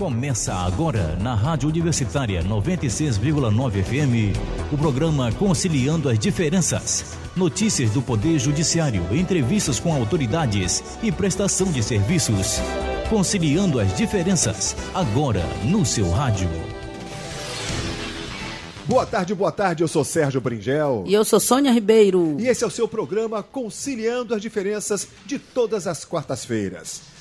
Começa agora na Rádio Universitária 96,9 FM, o programa Conciliando as Diferenças. Notícias do Poder Judiciário, entrevistas com autoridades e prestação de serviços. Conciliando as Diferenças, agora no seu rádio. Boa tarde, eu sou Sérgio Bringel. E eu sou Sônia Ribeiro. E esse é o seu programa Conciliando as Diferenças de todas as quartas-feiras.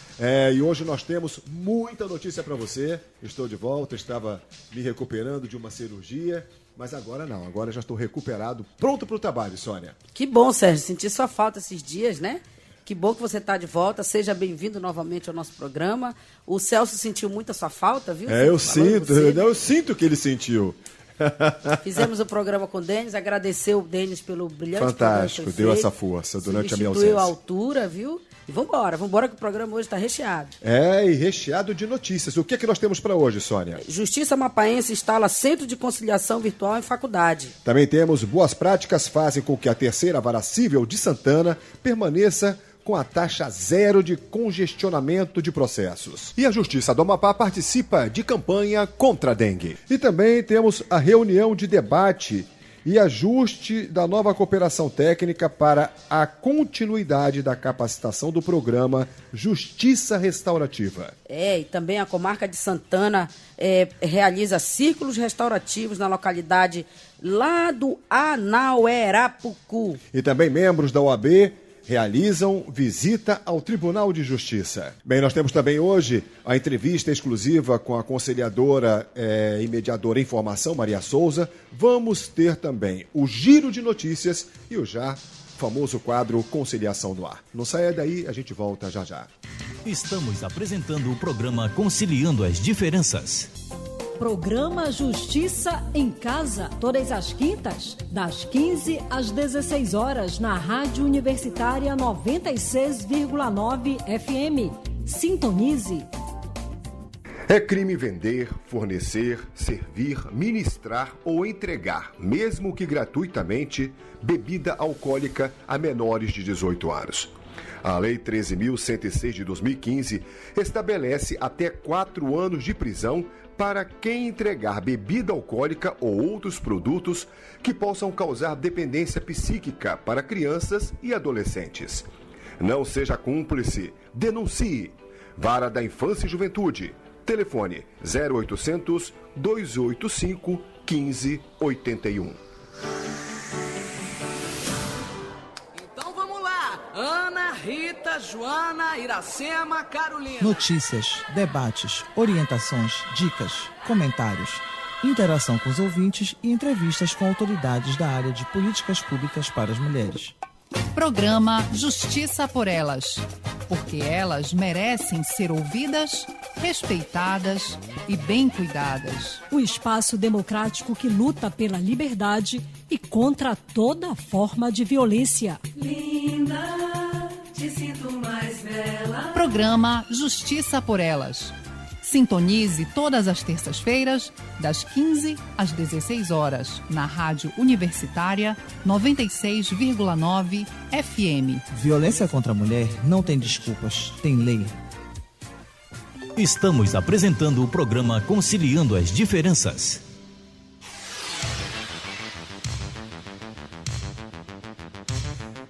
E hoje nós temos muita notícia para você. Estou de volta, estava me recuperando de uma cirurgia, mas agora não, agora já estou recuperado, pronto para o trabalho, Sônia. Que bom, Sérgio, senti sua falta esses dias, né? Que bom que você está de volta, seja bem-vindo novamente ao nosso programa. O Celso sentiu muito a sua falta, viu? Eu sinto que ele sentiu. Fizemos o programa com o Denis, agradecer o Denis pelo brilhante fantástico, deu essa força durante a minha ausência. Substituiu a altura, viu? E vambora que o programa hoje está recheado. E recheado de notícias. O que é que nós temos para hoje, Sônia? Justiça Mapaense instala Centro de Conciliação Virtual em faculdade. Também temos boas práticas fazem com que a terceira vara civil de Santana permaneça com a taxa zero de congestionamento de processos. E a Justiça do Amapá participa de campanha contra a dengue. E também temos a reunião de debate e ajuste da nova cooperação técnica para a continuidade da capacitação do programa Justiça Restaurativa. E também a comarca de Santana realiza círculos restaurativos na localidade lá do Anauerapucu. E também membros da OAB realizam visita ao Tribunal de Justiça. Bem, nós temos também hoje a entrevista exclusiva com a conciliadora e mediadora em formação, Maria Souza. Vamos ter também o giro de notícias e o já famoso quadro Conciliação no Ar. Não saia daí, a gente volta já já. Estamos apresentando o programa Conciliando as Diferenças. Programa Justiça em Casa, todas as quintas, das 15 às 16 horas, na Rádio Universitária 96,9 FM. Sintonize. É crime vender, fornecer, servir, ministrar ou entregar, mesmo que gratuitamente, bebida alcoólica a menores de 18 anos. A Lei 13.106 de 2015 estabelece até 4 anos de prisão para quem entregar bebida alcoólica ou outros produtos que possam causar dependência psíquica para crianças e adolescentes. Não seja cúmplice, denuncie. Vara da Infância e Juventude. Telefone 0800 285 1581. Ana, Rita, Joana, Iracema, Carolina. Notícias, debates, orientações, dicas, comentários, interação com os ouvintes e entrevistas com autoridades da área de políticas públicas para as mulheres. Programa Justiça por Elas, porque elas merecem ser ouvidas, respeitadas e bem cuidadas. O espaço democrático que luta pela liberdade e contra toda forma de violência. Linda, te sinto mais bela. Programa Justiça por Elas. Sintonize todas as terças-feiras, das 15 às 16 horas, na Rádio Universitária 96,9 FM. Violência contra a mulher não tem desculpas, tem lei. Estamos apresentando o programa Conciliando as Diferenças.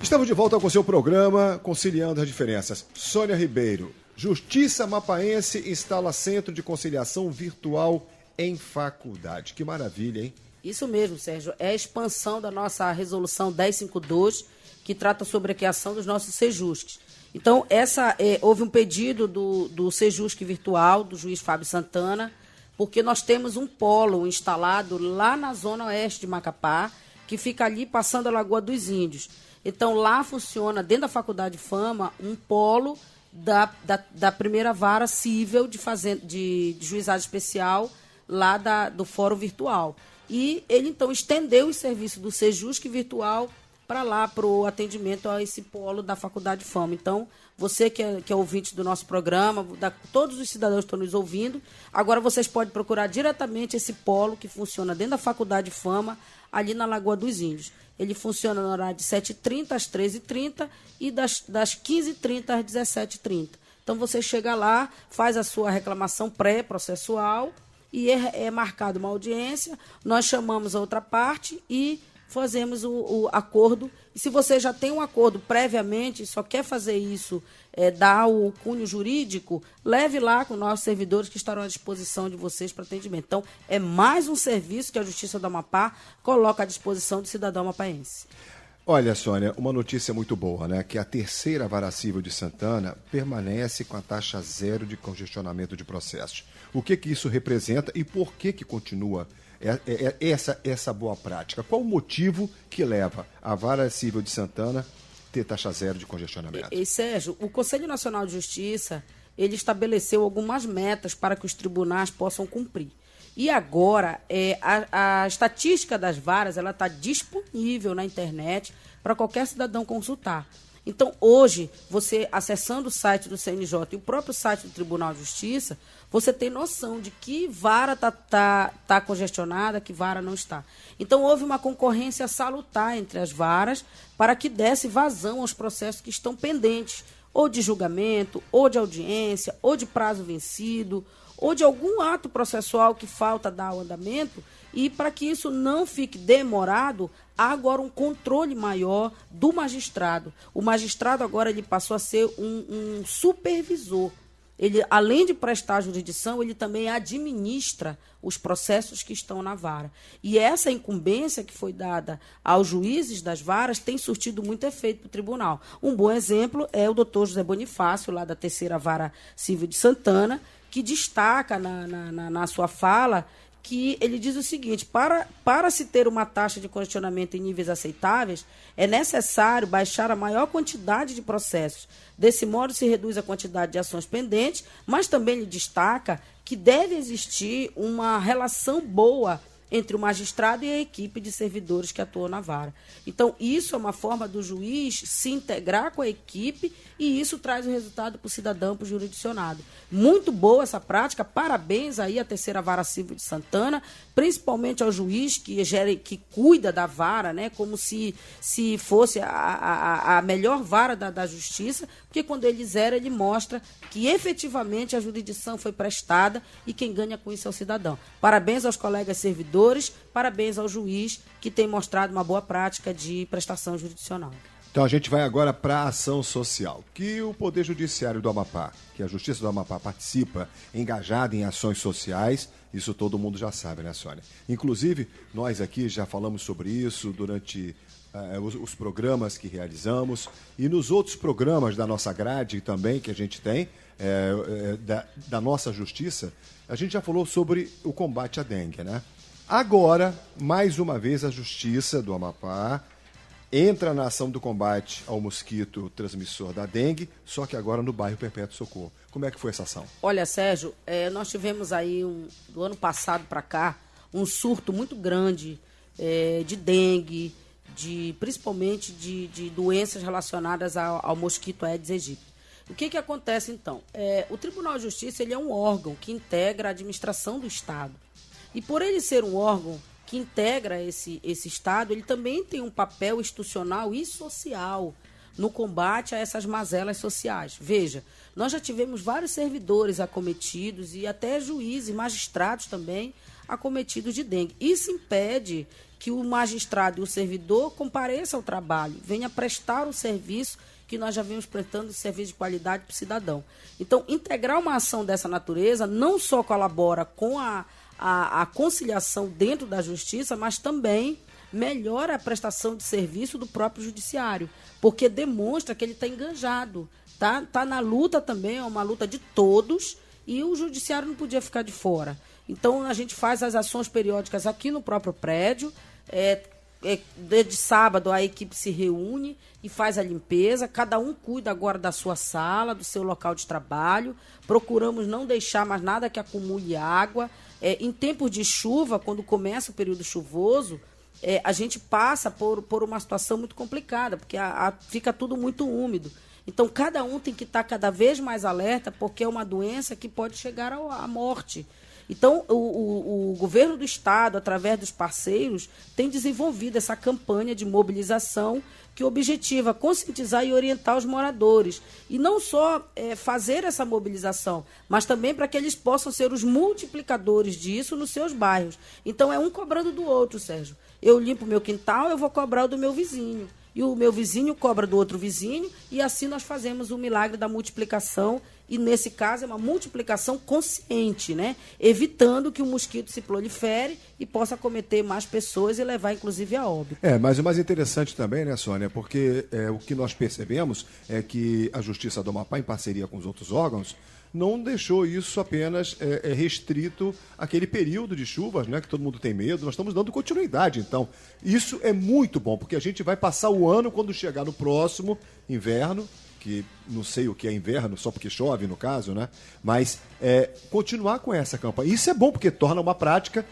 Estamos de volta com o seu programa Conciliando as Diferenças. Sônia Ribeiro, Justiça Mapaense instala Centro de Conciliação Virtual em faculdade. Que maravilha, hein? Isso mesmo, Sérgio. É a expansão da nossa resolução 1052, que trata sobre a criação dos nossos Sejusques. Então, houve um pedido do Sejusque Virtual, do juiz Fábio Santana, porque nós temos um polo instalado lá na zona oeste de Macapá, que fica ali passando a Lagoa dos Índios. Então, lá funciona, dentro da Faculdade Fama, um polo da primeira vara civil de juizado especial lá do Fórum Virtual. E ele, então, estendeu o serviço do Sejusque Virtual para lá, para o atendimento a esse polo da Faculdade Fama. Então, você que é ouvinte do nosso programa, todos os cidadãos que estão nos ouvindo, agora vocês podem procurar diretamente esse polo que funciona dentro da Faculdade Fama, ali na Lagoa dos Índios. Ele funciona no horário de 7h30 às 13h30 e das 15h30 às 17h30. Então, você chega lá, faz a sua reclamação pré-processual e é marcada uma audiência, nós chamamos a outra parte e fazemos o acordo. E se você já tem um acordo previamente, só quer fazer isso, dar o cunho jurídico, leve lá com nossos servidores que estarão à disposição de vocês para atendimento. Então, é mais um serviço que a Justiça do Amapá coloca à disposição do cidadão amapaense. Olha, Sônia, uma notícia muito boa, né? Que a terceira Vara Civil de Santana permanece com a taxa zero de congestionamento de processos. O que isso representa e por que continua essa boa prática? Qual o motivo que leva a Vara Civil de Santana ter taxa zero de congestionamento? Sérgio, o Conselho Nacional de Justiça, ele estabeleceu algumas metas para que os tribunais possam cumprir. E agora, a estatística das varas, ela está disponível na internet para qualquer cidadão consultar. Então, hoje, você acessando o site do CNJ e o próprio site do Tribunal de Justiça, você tem noção de que vara está congestionada, que vara não está. Então, houve uma concorrência salutar entre as varas para que desse vazão aos processos que estão pendentes, ou de julgamento, ou de audiência, ou de prazo vencido, ou de algum ato processual que falta dar o andamento, e para que isso não fique demorado, há agora um controle maior do magistrado. O magistrado agora ele passou a ser um supervisor. Ele, além de prestar a jurisdição, ele também administra os processos que estão na vara. E essa incumbência que foi dada aos juízes das varas tem surtido muito efeito para o tribunal. Um bom exemplo é o doutor José Bonifácio, lá da terceira Vara Civil de Santana, que destaca na sua fala que ele diz o seguinte: para se ter uma taxa de congestionamento em níveis aceitáveis, é necessário baixar a maior quantidade de processos. Desse modo, se reduz a quantidade de ações pendentes, mas também ele destaca que deve existir uma relação boa entre o magistrado e a equipe de servidores que atuam na vara. Então, isso é uma forma do juiz se integrar com a equipe e isso traz o resultado para o cidadão, para o jurisdicionado. Muito boa essa prática, parabéns aí à terceira Vara Civil de Santana, principalmente ao juiz que cuida da vara, né, como se fosse a melhor vara da justiça, porque quando ele zera, ele mostra que efetivamente a jurisdição foi prestada e quem ganha com isso é o cidadão. Parabéns aos colegas servidores, parabéns ao juiz que tem mostrado uma boa prática de prestação jurisdicional. Então a gente vai agora para a ação social, que o Poder Judiciário do Amapá, que a Justiça do Amapá participa, engajada em ações sociais, isso todo mundo já sabe, né, Sônia? Inclusive, nós aqui já falamos sobre isso durante os programas que realizamos e nos outros programas da nossa grade também que a gente tem, da nossa justiça, a gente já falou sobre o combate à dengue, né? Agora, mais uma vez, a Justiça do Amapá entra na ação do combate ao mosquito transmissor da dengue, só que agora no bairro Perpétuo Socorro. Como é que foi essa ação? Olha, Sérgio, nós tivemos aí, do ano passado para cá, um surto muito grande de dengue, principalmente de doenças relacionadas ao mosquito Aedes aegypti. O que acontece, então? O Tribunal de Justiça ele é um órgão que integra a administração do Estado. E por ele ser um órgão que integra esse Estado, ele também tem um papel institucional e social no combate a essas mazelas sociais. Veja, nós já tivemos vários servidores acometidos e até juízes, magistrados também acometidos de dengue. Isso impede que o magistrado e o servidor compareçam ao trabalho, venha prestar o serviço que nós já vimos prestando, serviço de qualidade para o cidadão. Então, integrar uma ação dessa natureza não só colabora com a conciliação dentro da justiça, mas também melhora a prestação de serviço do próprio judiciário, porque demonstra que ele está engajado, tá na luta também, é uma luta de todos, e o judiciário não podia ficar de fora. Então, a gente faz as ações periódicas aqui no próprio prédio, de sábado a equipe se reúne e faz a limpeza, cada um cuida agora da sua sala, do seu local de trabalho, procuramos não deixar mais nada que acumule água. Em tempos de chuva, quando começa o período chuvoso, a gente passa por uma situação muito complicada, porque fica tudo muito úmido. Então, cada um tem que estar cada vez mais alerta, porque é uma doença que pode chegar à morte. Então, o governo do Estado, através dos parceiros, tem desenvolvido essa campanha de mobilização que objetiva conscientizar e orientar os moradores. E não só fazer essa mobilização, mas também para que eles possam ser os multiplicadores disso nos seus bairros. Então, é um cobrando do outro, Sérgio. Eu limpo o meu quintal, eu vou cobrar o do meu vizinho. E o meu vizinho cobra do outro vizinho, e assim nós fazemos o milagre da multiplicação, e nesse caso é uma multiplicação consciente, né? Evitando que o mosquito se prolifere e possa acometer mais pessoas e levar, inclusive, a óbito. Mas o mais interessante também, né, Sônia, porque o que nós percebemos é que a Justiça do Amapá, em parceria com os outros órgãos, não deixou isso apenas restrito àquele período de chuvas, né, que todo mundo tem medo. Nós estamos dando continuidade, então. Isso é muito bom, porque a gente vai passar o ano, quando chegar no próximo inverno, que não sei o que é inverno, só porque chove, no caso, né? Mas continuar com essa campanha. Isso é bom, porque torna uma prática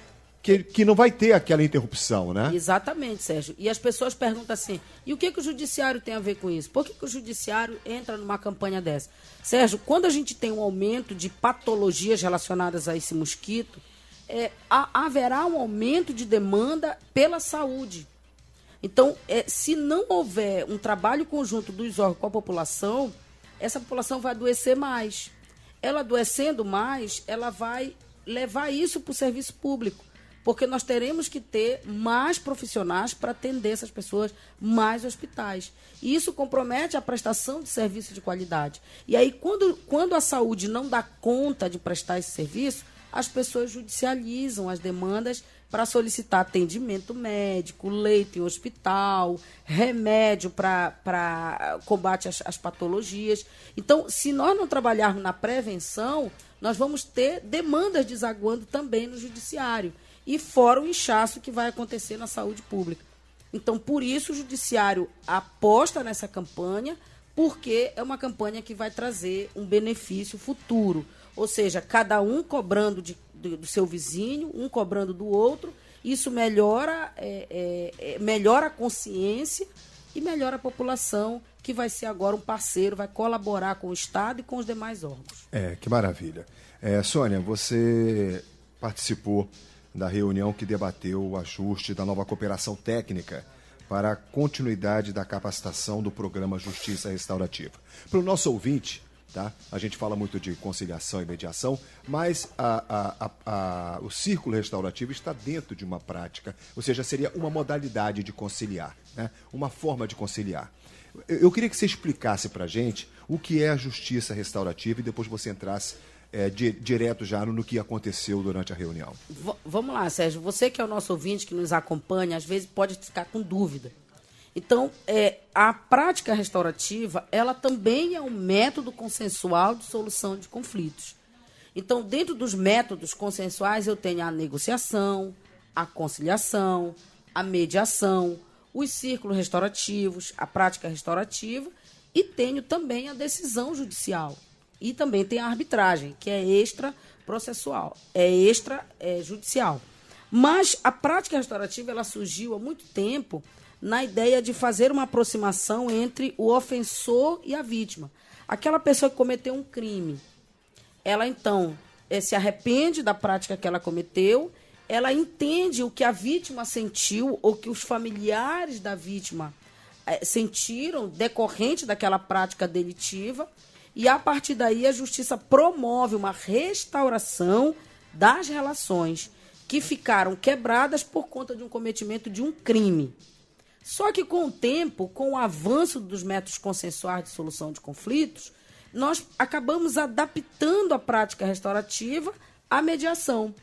que não vai ter aquela interrupção, né? Exatamente, Sérgio. E as pessoas perguntam assim, e o que o judiciário tem a ver com isso? Por que o judiciário entra numa campanha dessa? Sérgio, quando a gente tem um aumento de patologias relacionadas a esse mosquito, haverá um aumento de demanda pela saúde. Então, se não houver um trabalho conjunto dos órgãos com a população, essa população vai adoecer mais. Ela adoecendo mais, ela vai levar isso para o serviço público, porque nós teremos que ter mais profissionais para atender essas pessoas, mais hospitais. E isso compromete a prestação de serviço de qualidade. E aí, quando a saúde não dá conta de prestar esse serviço, as pessoas judicializam as demandas para solicitar atendimento médico, leito em hospital, remédio para combate às patologias. Então, se nós não trabalharmos na prevenção, nós vamos ter demandas desaguando também no judiciário. E fora o inchaço que vai acontecer na saúde pública. Então, por isso, o judiciário aposta nessa campanha, porque é uma campanha que vai trazer um benefício futuro. Ou seja, cada um cobrando do seu vizinho, um cobrando do outro. Isso melhora a consciência e melhora a população, que vai ser agora um parceiro, vai colaborar com o Estado e com os demais órgãos. Que maravilha. Sônia, você participou da reunião que debateu o ajuste da nova cooperação técnica para a continuidade da capacitação do programa Justiça Restaurativa. Para o nosso ouvinte, tá? A gente fala muito de conciliação e mediação, mas o círculo restaurativo está dentro de uma prática, ou seja, seria uma modalidade de conciliar, né? Uma forma de conciliar. Eu queria que você explicasse para a gente o que é a justiça restaurativa e depois você entrasse direto já no que aconteceu durante a reunião. Vamos lá, Sérgio. Você que é o nosso ouvinte, que nos acompanha, às vezes pode ficar com dúvida. Então, a prática restaurativa, ela também é um método consensual de solução de conflitos. Então, dentro dos métodos consensuais, eu tenho a negociação, a conciliação, a mediação, os círculos restaurativos, a prática restaurativa, e tenho também a decisão judicial. E também tem a arbitragem, que é extraprocessual, extrajudicial. Mas a prática restaurativa, ela surgiu há muito tempo na ideia de fazer uma aproximação entre o ofensor e a vítima. Aquela pessoa que cometeu um crime, ela então se arrepende da prática que ela cometeu, ela entende o que a vítima sentiu ou que os familiares da vítima sentiram decorrente daquela prática delitiva, e a partir daí a justiça promove uma restauração das relações que ficaram quebradas por conta de um cometimento de um crime. Só que com o tempo, com o avanço dos métodos consensuais de solução de conflitos, nós acabamos adaptando a prática restaurativa à mediação.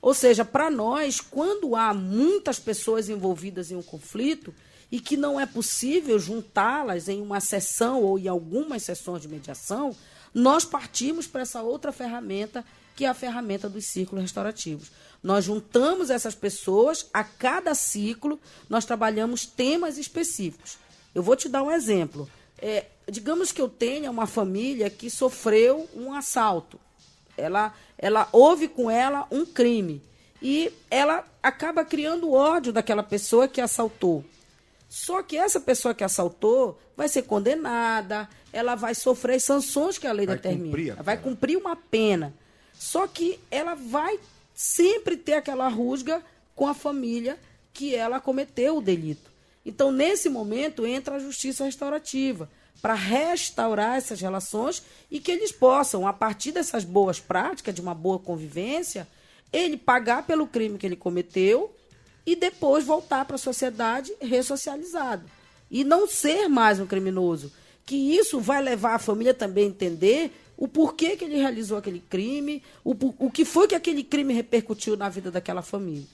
Ou seja, para nós, quando há muitas pessoas envolvidas em um conflito e que não é possível juntá-las em uma sessão ou em algumas sessões de mediação, nós partimos para essa outra ferramenta, que é a ferramenta dos círculos restaurativos. Nós juntamos essas pessoas, a cada ciclo nós trabalhamos temas específicos. Eu vou te dar um exemplo. Digamos que eu tenha uma família que sofreu um assalto. Houve com ela um crime. E ela acaba criando ódio daquela pessoa que assaltou. Só que essa pessoa que assaltou vai ser condenada, ela vai sofrer as sanções que a lei determina. Ela vai cumprir uma pena. Só que ela vai sempre ter aquela rusga com a família que ela cometeu o delito. Então, nesse momento, entra a justiça restaurativa, para restaurar essas relações e que eles possam, a partir dessas boas práticas, de uma boa convivência, ele pagar pelo crime que ele cometeu e depois voltar para a sociedade ressocializado. E não ser mais um criminoso. Que isso vai levar a família também a entender o porquê que ele realizou aquele crime, o que foi que aquele crime repercutiu na vida daquela família.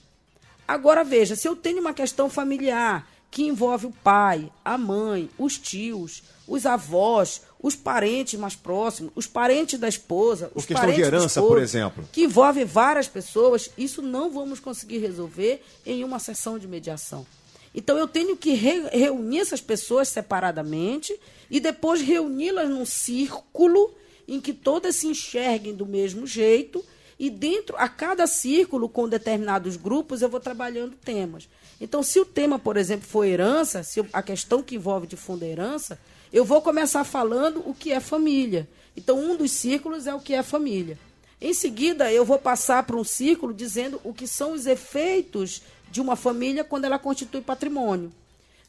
Agora, veja, se eu tenho uma questão familiar que envolve o pai, a mãe, os tios, os avós, os parentes mais próximos, os parentes da esposa, os questão parentes de herança, do esposo, por exemplo, que envolve várias pessoas, isso não vamos conseguir resolver em uma sessão de mediação. Então, eu tenho que reunir essas pessoas separadamente e depois reuni-las num círculo em que todas se enxerguem do mesmo jeito e dentro, a cada círculo, com determinados grupos, eu vou trabalhando temas. Então, se o tema, por exemplo, for herança, se a questão que envolve de fundo é herança, eu vou começar falando o que é família. Então, um dos círculos é o que é família. Em seguida, eu vou passar para um círculo dizendo o que são os efeitos de uma família quando ela constitui patrimônio.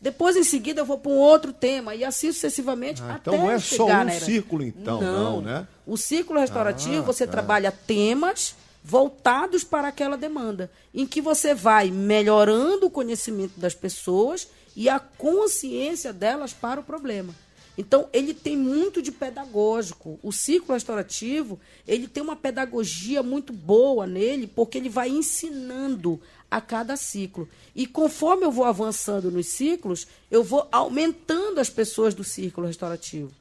Depois, em seguida, eu vou para um outro tema e assim sucessivamente até então não é só chegar um na herança. círculo, então, não, né? O círculo restaurativo, você trabalha temas voltados para aquela demanda, em que você vai melhorando o conhecimento das pessoas e a consciência delas para o problema. Então, ele tem muito de pedagógico. O círculo restaurativo, ele tem uma pedagogia muito boa nele, porque ele vai ensinando a cada ciclo. E conforme eu vou avançando nos ciclos, eu vou aumentando as pessoas do círculo restaurativo.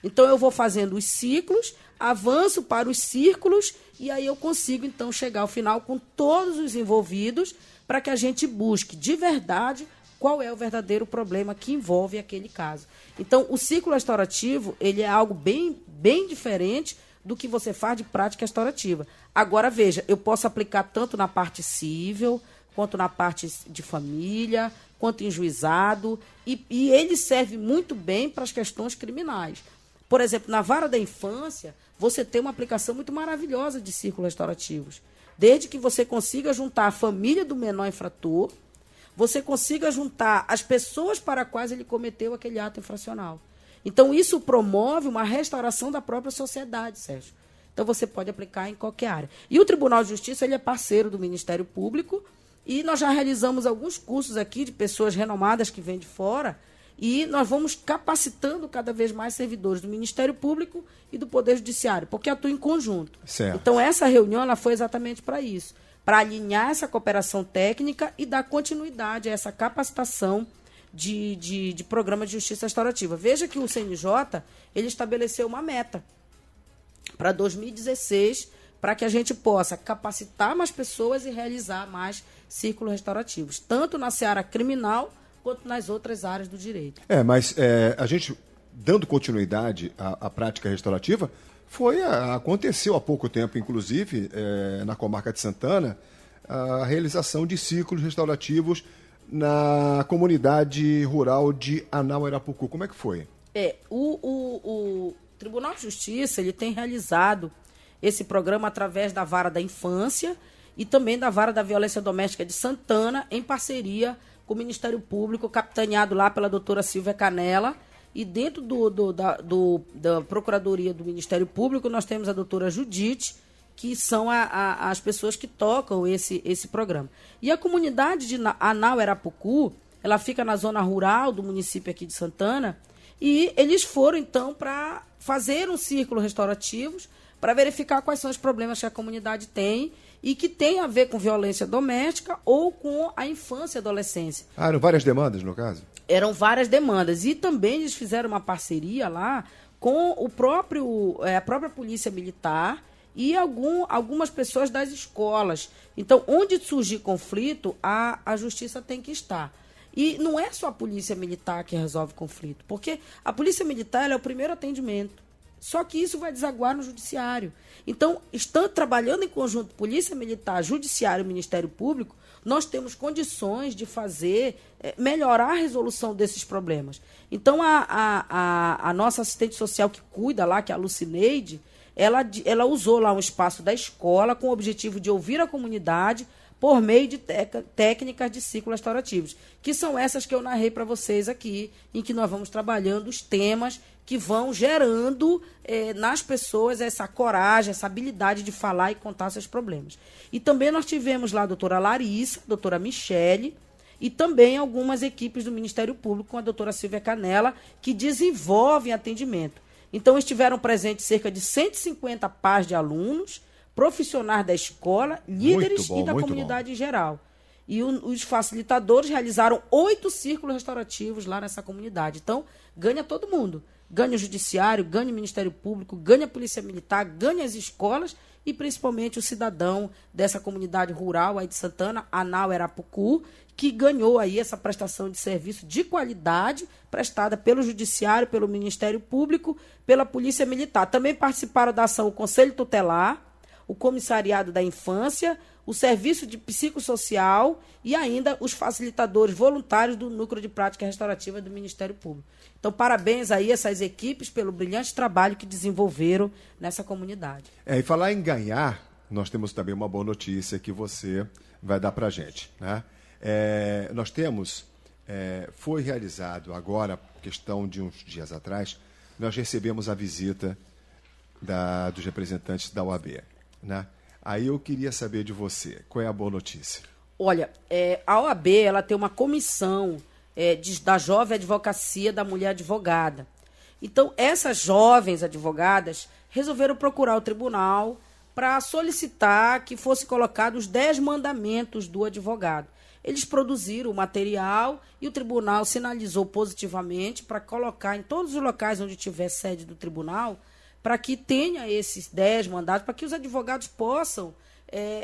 Então, eu vou fazendo os ciclos, avanço para os círculos, e aí eu consigo, então, chegar ao final com todos os envolvidos para que a gente busque, de verdade, qual é o verdadeiro problema que envolve aquele caso. Então, o ciclo restaurativo, ele é algo bem, bem diferente do que você faz de prática restaurativa. Agora, veja, eu posso aplicar tanto na parte civil, quanto na parte de família, quanto em juizado, e ele serve muito bem para as questões criminais. Por exemplo, na vara da infância, você tem uma aplicação muito maravilhosa de círculos restaurativos. Desde que você consiga juntar a família do menor infrator, você consiga juntar as pessoas para as quais ele cometeu aquele ato infracional. Então, isso promove uma restauração da própria sociedade, Sérgio. Então, você pode aplicar em qualquer área. E o Tribunal de Justiça, ele é parceiro do Ministério Público, e nós já realizamos alguns cursos aqui de pessoas renomadas que vêm de fora, e nós vamos capacitando cada vez mais servidores do Ministério Público e do Poder Judiciário, porque atuam em conjunto. Certo. Então, essa reunião ela foi exatamente para isso, para alinhar essa cooperação técnica e dar continuidade a essa capacitação de programa de justiça restaurativa. Veja que o CNJ ele estabeleceu uma meta para 2016, para que a gente possa capacitar mais pessoas e realizar mais círculos restaurativos, tanto na seara criminal quanto nas outras áreas do direito. Mas a gente, dando continuidade à prática restaurativa, aconteceu há pouco tempo, inclusive, na comarca de Santana, a realização de círculos restaurativos na comunidade rural de Anauerapucu. Como é que foi? O Tribunal de Justiça ele tem realizado esse programa através da Vara da Infância e também da Vara da Violência Doméstica de Santana, em parceria com o Ministério Público, capitaneado lá pela doutora Silvia Canella. E dentro da Procuradoria do Ministério Público, nós temos a doutora Judite, que são as pessoas que tocam esse programa. E a comunidade de Anauerapucu, ela fica na zona rural do município aqui de Santana, e eles foram, então, para fazer um círculo restaurativos, para verificar quais são os problemas que a comunidade tem e que tem a ver com violência doméstica ou com a infância e adolescência. Eram várias demandas, no caso? Eram várias demandas. E também eles fizeram uma parceria lá com a própria Polícia Militar e algumas pessoas das escolas. Então, onde surgir conflito, a Justiça tem que estar. E não é só a Polícia Militar que resolve conflito, porque a Polícia Militar ela é o primeiro atendimento. Só que isso vai desaguar no judiciário. Então, estando trabalhando em conjunto Polícia Militar, Judiciário e Ministério Público, nós temos condições de melhorar a resolução desses problemas. Então, a nossa assistente social que cuida lá, que é a Lucineide, ela usou lá um espaço da escola com o objetivo de ouvir a comunidade por meio de técnicas de ciclo restaurativos, que são essas que eu narrei para vocês aqui, em que nós vamos trabalhando os temas que vão gerando nas pessoas essa coragem, essa habilidade de falar e contar seus problemas. E também nós tivemos lá a doutora Larissa, a doutora Michele, e também algumas equipes do Ministério Público, com a doutora Silvia Canella, que desenvolvem atendimento. Então, estiveram presentes cerca de 150 pares de alunos, profissionais da escola, líderes e da comunidade em geral. E os facilitadores realizaram 8 círculos restaurativos lá nessa comunidade. Então, ganha todo mundo. Ganha o Judiciário, ganha o Ministério Público, ganha a Polícia Militar, ganha as escolas e principalmente o cidadão dessa comunidade rural aí de Santana, Anau Arapucu, que ganhou aí essa prestação de serviço de qualidade prestada pelo Judiciário, pelo Ministério Público, pela Polícia Militar. Também participaram da ação o Conselho Tutelar, o Comissariado da Infância, o Serviço de Psicossocial e ainda os facilitadores voluntários do Núcleo de Prática Restaurativa do Ministério Público. Então, parabéns aí a essas equipes pelo brilhante trabalho que desenvolveram nessa comunidade. E falar em ganhar, nós temos também uma boa notícia que você vai dar para a gente, né? Nós temos, foi realizado agora, questão de uns dias atrás, nós recebemos a visita dos representantes da OAB, né? Aí eu queria saber de você, qual é a boa notícia? Olha, a OAB ela tem uma comissão da jovem advocacia da mulher advogada. Então, essas jovens advogadas resolveram procurar o tribunal para solicitar que fosse colocados os 10 mandamentos do advogado. Eles produziram o material e o tribunal sinalizou positivamente para colocar em todos os locais onde tiver sede do tribunal, para que tenha esses 10 mandados, para que os advogados possam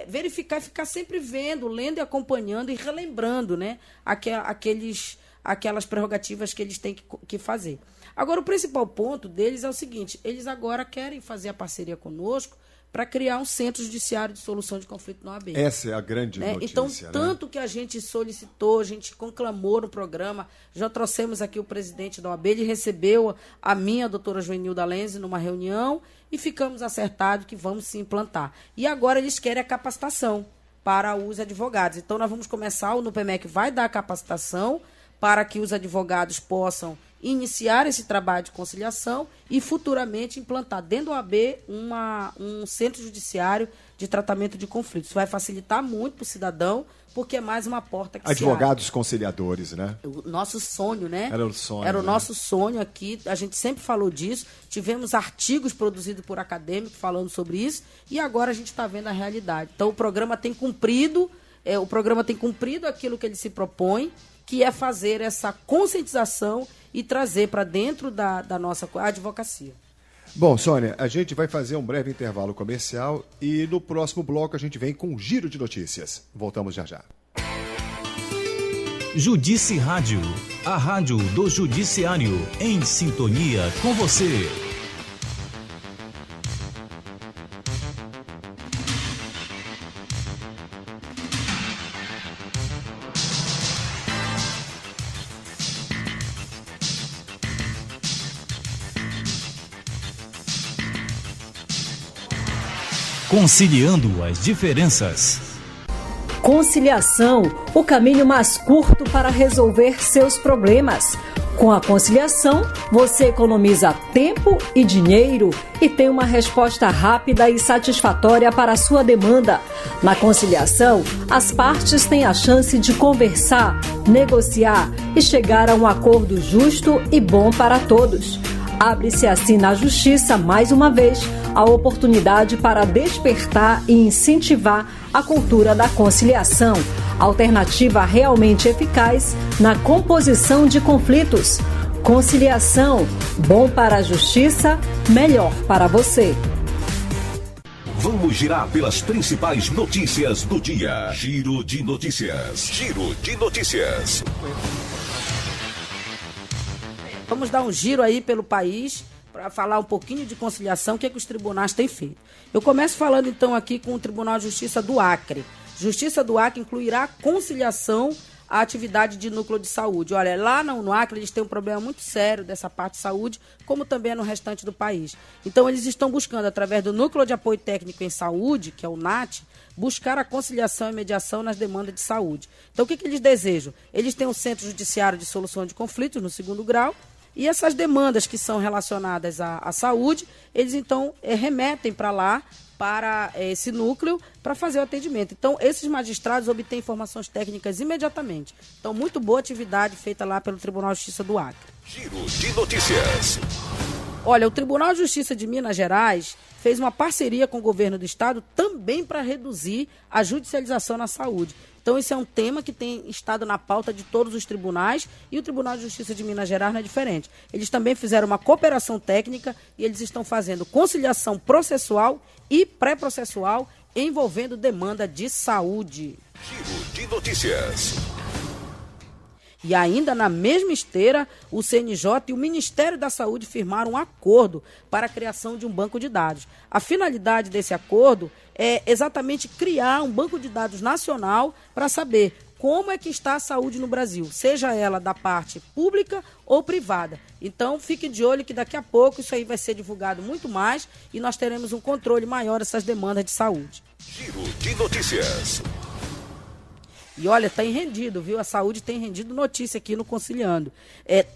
verificar e ficar sempre vendo, lendo e acompanhando e relembrando, né, aquelas prerrogativas que eles têm que fazer. Agora, o principal ponto deles é o seguinte: eles agora querem fazer a parceria conosco para criar um centro judiciário de solução de conflito na OAB. Essa é a grande notícia. Então, tanto que a gente solicitou, a gente conclamou no programa, já trouxemos aqui o presidente da OAB, ele recebeu a doutora Joenilda Lenze, numa reunião, e ficamos acertados que vamos se implantar. E agora eles querem a capacitação para os advogados. Então, nós vamos começar, o NUPEMEC vai dar a capacitação para que os advogados possam iniciar esse trabalho de conciliação e futuramente implantar dentro da OAB um centro judiciário de tratamento de conflitos. Isso vai facilitar muito para o cidadão, porque é mais uma porta que advogados conciliadores, né? O nosso sonho, né? Era o sonho. Era o nosso sonho aqui, a gente sempre falou disso, tivemos artigos produzidos por acadêmicos falando sobre isso, e agora a gente está vendo a realidade. Então o programa tem cumprido aquilo que ele se propõe, que é fazer essa conscientização e trazer para dentro da nossa advocacia. Bom, Sônia, a gente vai fazer um breve intervalo comercial e no próximo bloco a gente vem com um giro de notícias. Voltamos já já. Judice Rádio, a rádio do Judiciário, em sintonia com você. Conciliando as diferenças. Conciliação, o caminho mais curto para resolver seus problemas. Com a conciliação, você economiza tempo e dinheiro e tem uma resposta rápida e satisfatória para a sua demanda. Na conciliação, as partes têm a chance de conversar, negociar e chegar a um acordo justo e bom para todos. Abre-se assim na Justiça, mais uma vez, a oportunidade para despertar e incentivar a cultura da conciliação, alternativa realmente eficaz na composição de conflitos. Conciliação, bom para a Justiça, melhor para você. Vamos girar pelas principais notícias do dia. Giro de notícias. Giro de notícias. Vamos dar um giro aí pelo país, para falar um pouquinho de conciliação, o que os tribunais têm feito. Eu começo falando então aqui com o Tribunal de Justiça do Acre. Justiça do Acre incluirá conciliação à atividade de núcleo de saúde. Olha, lá no Acre eles têm um problema muito sério dessa parte de saúde, como também é no restante do país. Então eles estão buscando, através do Núcleo de Apoio Técnico em Saúde, que é o NAT, buscar a conciliação e mediação nas demandas de saúde. Então o que eles desejam? Eles têm um Centro Judiciário de Solução de Conflitos no 2º grau, e essas demandas que são relacionadas à saúde, eles então remetem para lá, para esse núcleo, para fazer o atendimento. Então, esses magistrados obtêm informações técnicas imediatamente. Então, muito boa atividade feita lá pelo Tribunal de Justiça do Acre. Giro de notícias. Olha, o Tribunal de Justiça de Minas Gerais fez uma parceria com o governo do estado também para reduzir a judicialização na saúde. Então, esse é um tema que tem estado na pauta de todos os tribunais e o Tribunal de Justiça de Minas Gerais não é diferente. Eles também fizeram uma cooperação técnica e eles estão fazendo conciliação processual e pré-processual envolvendo demanda de saúde. Giro de notícias. E ainda na mesma esteira, o CNJ e o Ministério da Saúde firmaram um acordo para a criação de um banco de dados. A finalidade desse acordo é exatamente criar um banco de dados nacional para saber como é que está a saúde no Brasil, seja ela da parte pública ou privada. Então, fique de olho que daqui a pouco isso aí vai ser divulgado muito mais e nós teremos um controle maior dessas demandas de saúde. Giro de notícias. E olha, tem rendido, viu? A saúde tem rendido notícia aqui no Conciliando.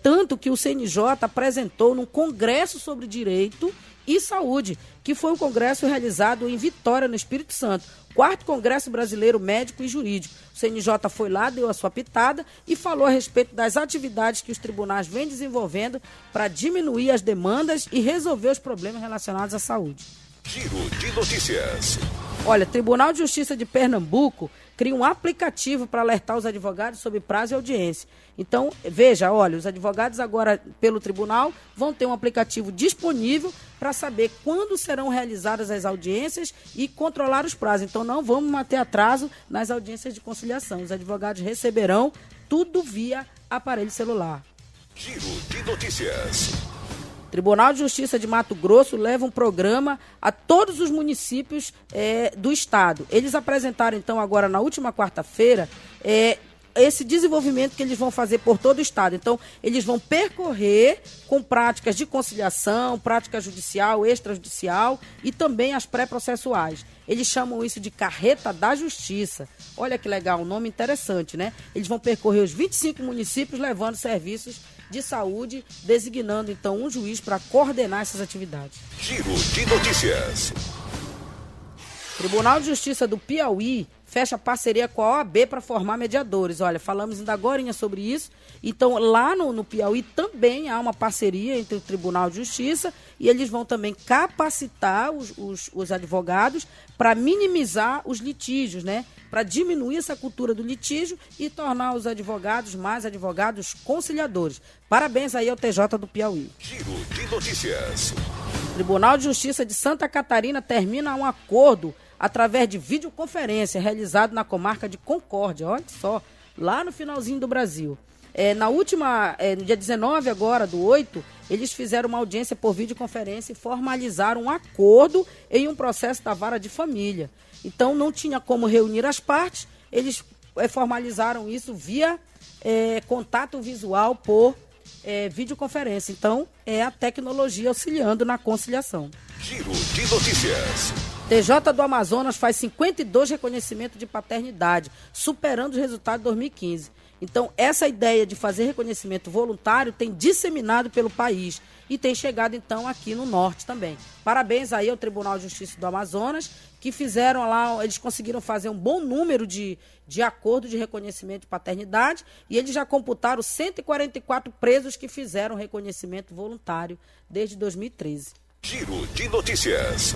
Tanto que o CNJ apresentou num congresso sobre direito e saúde, que foi um congresso realizado em Vitória, no Espírito Santo. 4º Congresso Brasileiro Médico e Jurídico. O CNJ foi lá, deu a sua pitada e falou a respeito das atividades que os tribunais vêm desenvolvendo para diminuir as demandas e resolver os problemas relacionados à saúde. Giro de notícias. Olha, Tribunal de Justiça de Pernambuco cria um aplicativo para alertar os advogados sobre prazo e audiência. Então, veja, olha, os advogados agora, pelo tribunal, vão ter um aplicativo disponível para saber quando serão realizadas as audiências e controlar os prazos. Então, não vamos ter atraso nas audiências de conciliação. Os advogados receberão tudo via aparelho celular. Giro de notícias. Tribunal de Justiça de Mato Grosso leva um programa a todos os municípios do estado. Eles apresentaram, então, agora na última quarta-feira, esse desenvolvimento que eles vão fazer por todo o estado. Então, eles vão percorrer com práticas de conciliação, prática judicial, extrajudicial e também as pré-processuais. Eles chamam isso de Carreta da Justiça. Olha que legal, um nome interessante, né? Eles vão percorrer os 25 municípios levando serviços de saúde, designando então um juiz para coordenar essas atividades. Giro de notícias. Tribunal de Justiça do Piauí fecha parceria com a OAB para formar mediadores. Olha, falamos ainda agorinha sobre isso. Então, lá no Piauí também há uma parceria entre o Tribunal de Justiça e eles vão também capacitar os advogados para minimizar os litígios, né? Para diminuir essa cultura do litígio e tornar os advogados mais advogados conciliadores. Parabéns aí ao TJ do Piauí. Giro de notícias. Tribunal de Justiça de Santa Catarina termina um acordo através de videoconferência realizado na comarca de Concórdia, olha só, lá no finalzinho do Brasil. No dia 19 agora, do 8, eles fizeram uma audiência por videoconferência e formalizaram um acordo em um processo da vara de família. Então, não tinha como reunir as partes, eles formalizaram isso via contato visual por videoconferência. Então, é a tecnologia auxiliando na conciliação. Giro de notícias. TJ do Amazonas faz 52 reconhecimentos de paternidade, superando os resultados de 2015. Então, essa ideia de fazer reconhecimento voluntário tem disseminado pelo país e tem chegado, então, aqui no norte também. Parabéns aí ao Tribunal de Justiça do Amazonas, que fizeram lá, eles conseguiram fazer um bom número de acordo de reconhecimento de paternidade e eles já computaram 144 presos que fizeram reconhecimento voluntário desde 2013. Giro de notícias.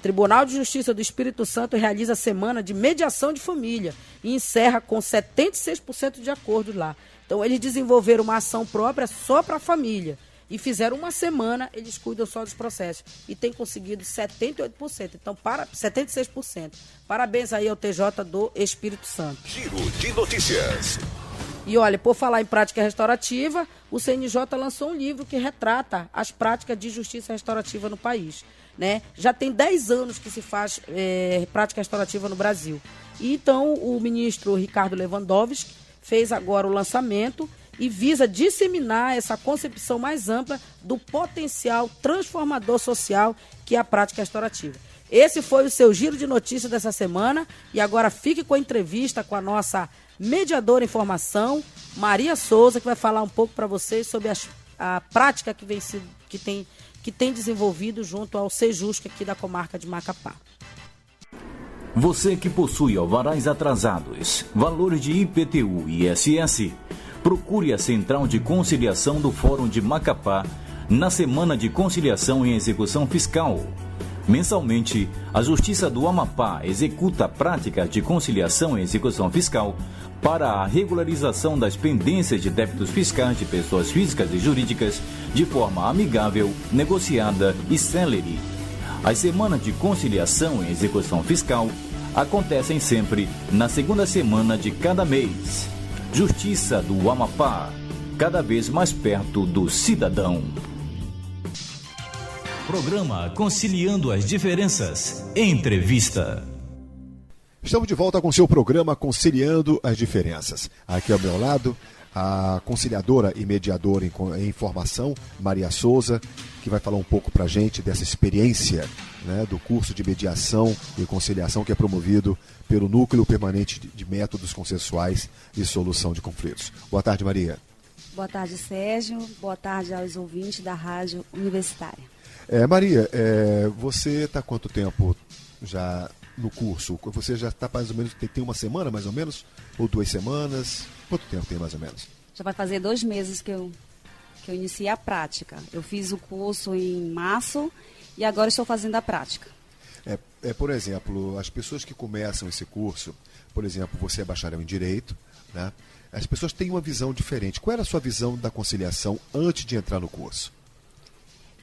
Tribunal de Justiça do Espírito Santo realiza a semana de mediação de família e encerra com 76% de acordo lá. Então, eles desenvolveram uma ação própria só para a família e fizeram uma semana, eles cuidam só dos processos e têm conseguido 78%, então 76%. Parabéns aí ao TJ do Espírito Santo. Giro de notícias. E olha, por falar em prática restaurativa, o CNJ lançou um livro que retrata as práticas de justiça restaurativa no país, né? Já tem 10 anos que se faz prática restaurativa no Brasil. E então o ministro Ricardo Lewandowski fez agora o lançamento e visa disseminar essa concepção mais ampla do potencial transformador social que é a prática restaurativa. Esse foi o seu giro de notícias dessa semana e agora fique com a entrevista com a nossa mediadora em formação, Maria Souza, que vai falar um pouco para vocês sobre a prática que tem desenvolvido junto ao Sejusc aqui da comarca de Macapá. Você que possui alvarás atrasados, valores de IPTU e ISS, procure a Central de Conciliação do Fórum de Macapá na Semana de Conciliação em Execução Fiscal. Mensalmente, a Justiça do Amapá executa práticas de conciliação em execução fiscal para a regularização das pendências de débitos fiscais de pessoas físicas e jurídicas de forma amigável, negociada e célere. As semanas de conciliação em execução fiscal acontecem sempre na segunda semana de cada mês. Justiça do Amapá, cada vez mais perto do cidadão. Programa Conciliando as Diferenças. Entrevista. Estamos de volta com o seu programa Conciliando as Diferenças. Aqui ao meu lado, a conciliadora e mediadora em formação, Maria Souza, que vai falar um pouco para a gente dessa experiência, né, do curso de mediação e conciliação que é promovido pelo Núcleo Permanente de Métodos Consensuais e Solução de Conflitos. Boa tarde, Maria. Boa tarde, Sérgio. Boa tarde aos ouvintes da Rádio Universitária. Maria, você está há quanto tempo já no curso? Você já está mais ou menos, tem uma semana mais ou menos? Ou 2 semanas? Quanto tempo tem mais ou menos? Já vai fazer 2 meses que eu iniciei a prática. Eu fiz o curso em março e agora estou fazendo a prática. Por exemplo, as pessoas que começam esse curso, por exemplo, você é bacharel em Direito, né? As pessoas têm uma visão diferente. Qual era a sua visão da conciliação antes de entrar no curso?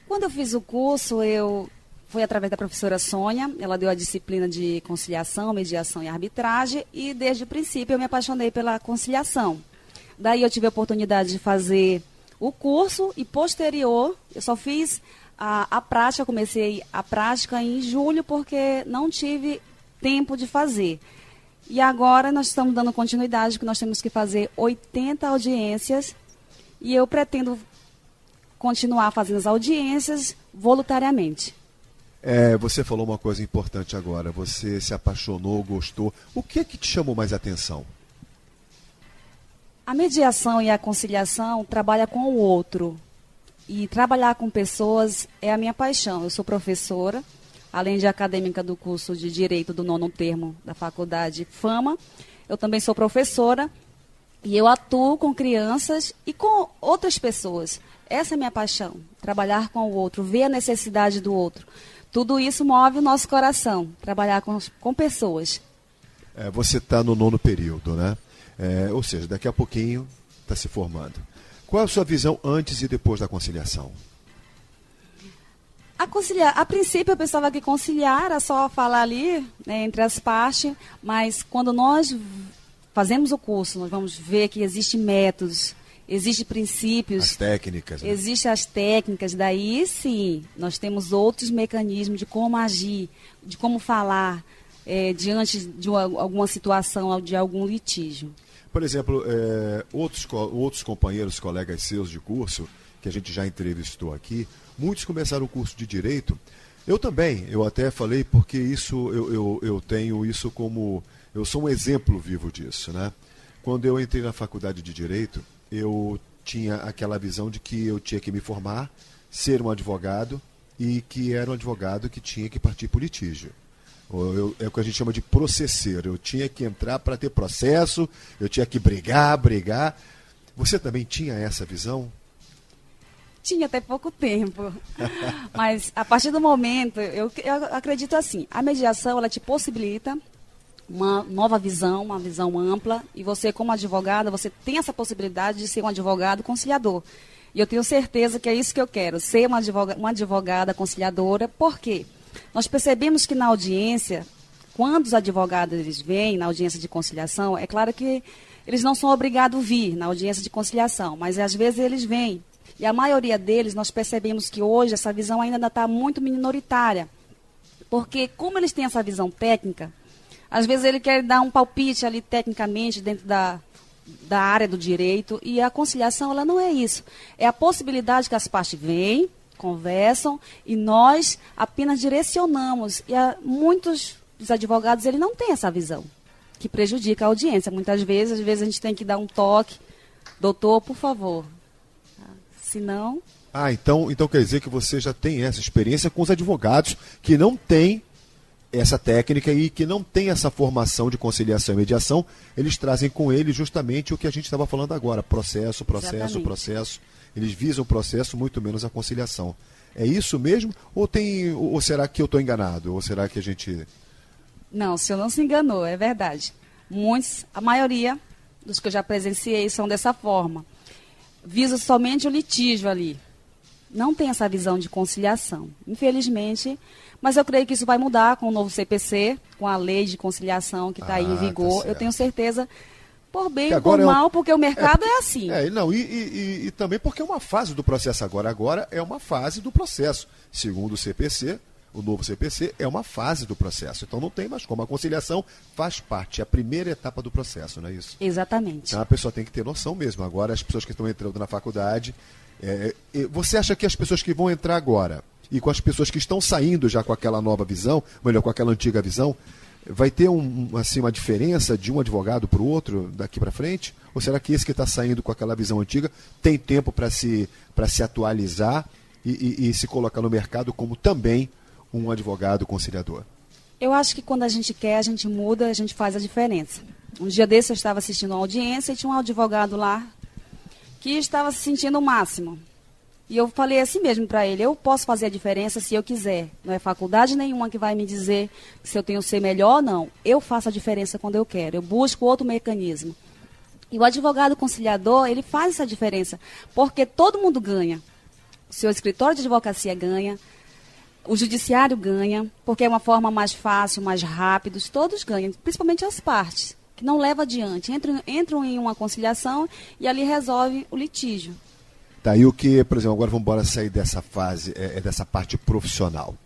Quando eu fiz o curso, foi através da professora Sônia, ela deu a disciplina de conciliação, mediação e arbitragem, e desde o princípio eu me apaixonei pela conciliação. Daí eu tive a oportunidade de fazer o curso e posterior, eu só fiz a prática, comecei a prática em julho porque não tive tempo de fazer. E agora nós estamos dando continuidade, que nós temos que fazer 80 audiências e eu pretendo continuar fazendo as audiências voluntariamente. Você falou uma coisa importante agora, você se apaixonou, gostou. O que é que te chamou mais atenção? A mediação e a conciliação trabalham com o outro. E trabalhar com pessoas é a minha paixão. Eu sou professora, além de acadêmica do curso de Direito do 9º termo da Faculdade FAMA. Eu também sou professora e eu atuo com crianças e com outras pessoas. Essa é a minha paixão, trabalhar com o outro, ver a necessidade do outro. Tudo isso move o nosso coração, trabalhar com pessoas. Você está no 9º período, né? Ou seja, daqui a pouquinho está se formando. Qual é a sua visão antes e depois da conciliação? A princípio eu pensava que conciliar era só falar ali, né, entre as partes, mas quando nós fazemos o curso, nós vamos ver que existem métodos, existem princípios. As técnicas. Né? Existem as técnicas, daí sim, nós temos outros mecanismos de como agir, de como falar diante de alguma situação, de algum litígio. Por exemplo, outros companheiros, colegas seus de curso, que a gente já entrevistou aqui, muitos começaram o curso de Direito. Eu também, eu até falei porque isso eu tenho isso como... Eu sou um exemplo vivo disso, né? Quando eu entrei na faculdade de Direito, eu tinha aquela visão de que eu tinha que me formar, ser um advogado e que era um advogado que tinha que partir para o litígio. É o que a gente chama de processeiro. Eu tinha que entrar para ter processo, eu tinha que brigar. Você também tinha essa visão? Tinha até pouco tempo. Mas a partir do momento, eu acredito assim, a mediação ela te possibilita uma nova visão, uma visão ampla, e você como advogada, você tem essa possibilidade de ser um advogado conciliador. E eu tenho certeza que é isso que eu quero, ser uma advogada conciliadora. Por quê? Nós percebemos que na audiência, quando os advogados eles vêm na audiência de conciliação, é claro que eles não são obrigados a vir na audiência de conciliação, mas às vezes eles vêm. E a maioria deles, nós percebemos que hoje essa visão ainda está muito minoritária. Porque como eles têm essa visão técnica, às vezes ele quer dar um palpite ali tecnicamente dentro da área do direito, e a conciliação ela não é isso. É a possibilidade que as partes vêm, conversam, e nós apenas direcionamos. E muitos dos advogados ele não têm essa visão, que prejudica a audiência. Muitas vezes, às vezes a gente tem que dar um toque, doutor, por favor. Se não... Então quer dizer que você já tem essa experiência com os advogados que não têm essa técnica e que não têm essa formação de conciliação e mediação, eles trazem com eles justamente o que a gente estava falando agora, processo. Eles visam o processo, muito menos a conciliação. É isso mesmo? Ou será que eu estou enganado? Ou será que a gente... Não, o senhor não se enganou, é verdade. A maioria dos que eu já presenciei são dessa forma. Visa somente o litígio ali. Não tem essa visão de conciliação, infelizmente, mas eu creio que isso vai mudar com o novo CPC, com a lei de conciliação que está aí em vigor. Eu tenho certeza, por bem ou por mal, porque o mercado é assim. E também porque é uma fase do processo agora. Agora é uma fase do processo. Segundo o CPC, o novo CPC é uma fase do processo. Então não tem mais como. A conciliação faz parte, é a primeira etapa do processo, não é isso? Exatamente. Então a pessoa tem que ter noção mesmo. Agora as pessoas que estão entrando na faculdade... você acha que as pessoas que vão entrar agora e com as pessoas que estão saindo já com aquela nova visão, melhor, com aquela antiga visão, vai ter uma diferença de um advogado para o outro daqui para frente? Ou será que esse que está saindo com aquela visão antiga tem tempo para se atualizar e se colocar no mercado como também um advogado conciliador? Eu acho que quando a gente quer, a gente muda, a gente faz a diferença. Um dia desse eu estava assistindo uma audiência e tinha um advogado lá que estava se sentindo o máximo. E eu falei assim mesmo para ele, eu posso fazer a diferença se eu quiser. Não é faculdade nenhuma que vai me dizer se eu tenho que ser melhor ou não. Eu faço a diferença quando eu quero, eu busco outro mecanismo. E o advogado conciliador, ele faz essa diferença, porque todo mundo ganha. O seu escritório de advocacia ganha, o judiciário ganha, porque é uma forma mais fácil, mais rápida, todos ganham, principalmente as partes que não leva adiante, entram em uma conciliação e ali resolve o litígio. Tá, e o que, por exemplo, agora vamos embora sair dessa fase, dessa parte profissional.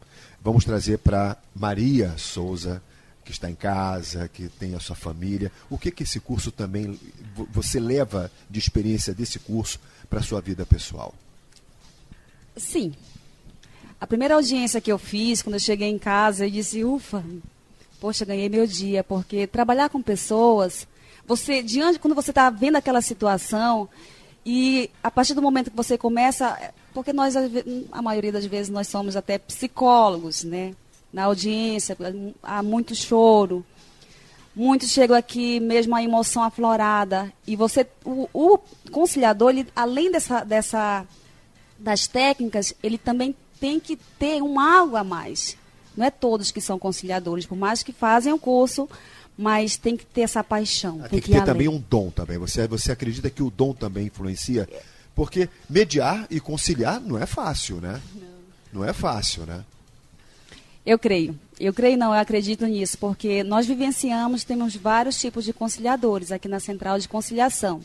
Vamos trazer para Maria Souza, que está em casa, que tem a sua família. O que esse curso também, você leva de experiência desse curso para a sua vida pessoal? Sim. A primeira audiência que eu fiz, quando eu cheguei em casa, eu disse, ufa, poxa, ganhei meu dia, porque trabalhar com pessoas, quando você está vendo aquela situação, e a partir do momento que você começa, porque nós, a maioria das vezes, nós somos até psicólogos, né? Na audiência, há muito choro, muitos chegam aqui mesmo a emoção aflorada, e o conciliador, ele, além das técnicas, ele também tem que ter algo a mais. Não é todos que são conciliadores, por mais que fazem o curso, mas tem que ter essa paixão. Tem que ter também um dom também. Você acredita que o dom também influencia? Porque mediar e conciliar não é fácil, né? Não é fácil, né? Eu acredito nisso, porque nós temos vários tipos de conciliadores aqui na Central de Conciliação.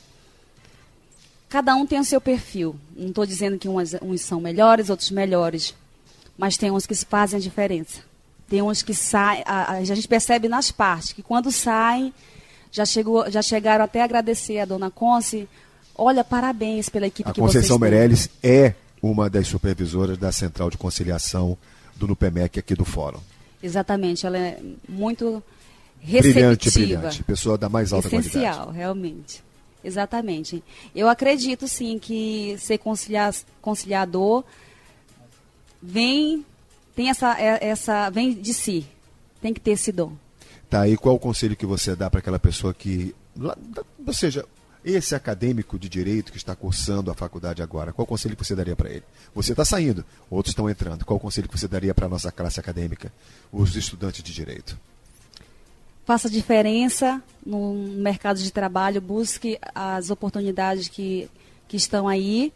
Cada um tem o seu perfil. Não estou dizendo que uns são melhores, outros melhores. Mas tem uns que fazem a diferença. Tem uns que saem, a gente percebe nas partes, que quando saem, já chegaram até a agradecer a dona Conce. Olha, parabéns pela equipe que vocês têm. A Conceição Meirelles é uma das supervisoras da Central de Conciliação do NUPEMEC aqui do Fórum. Exatamente, ela é muito receptiva. Brilhante, pessoa da mais alta qualidade. Essencial, realmente. Exatamente. Eu acredito, sim, que ser conciliador vem de si. Tem que ter esse dom. Tá, e qual o conselho que você dá para aquela pessoa que... Ou seja, esse acadêmico de direito que está cursando a faculdade agora, qual o conselho que você daria para ele? Você está saindo, outros estão entrando. Qual o conselho que você daria para a nossa classe acadêmica, os estudantes de direito? Faça diferença no mercado de trabalho, busque as oportunidades que estão aí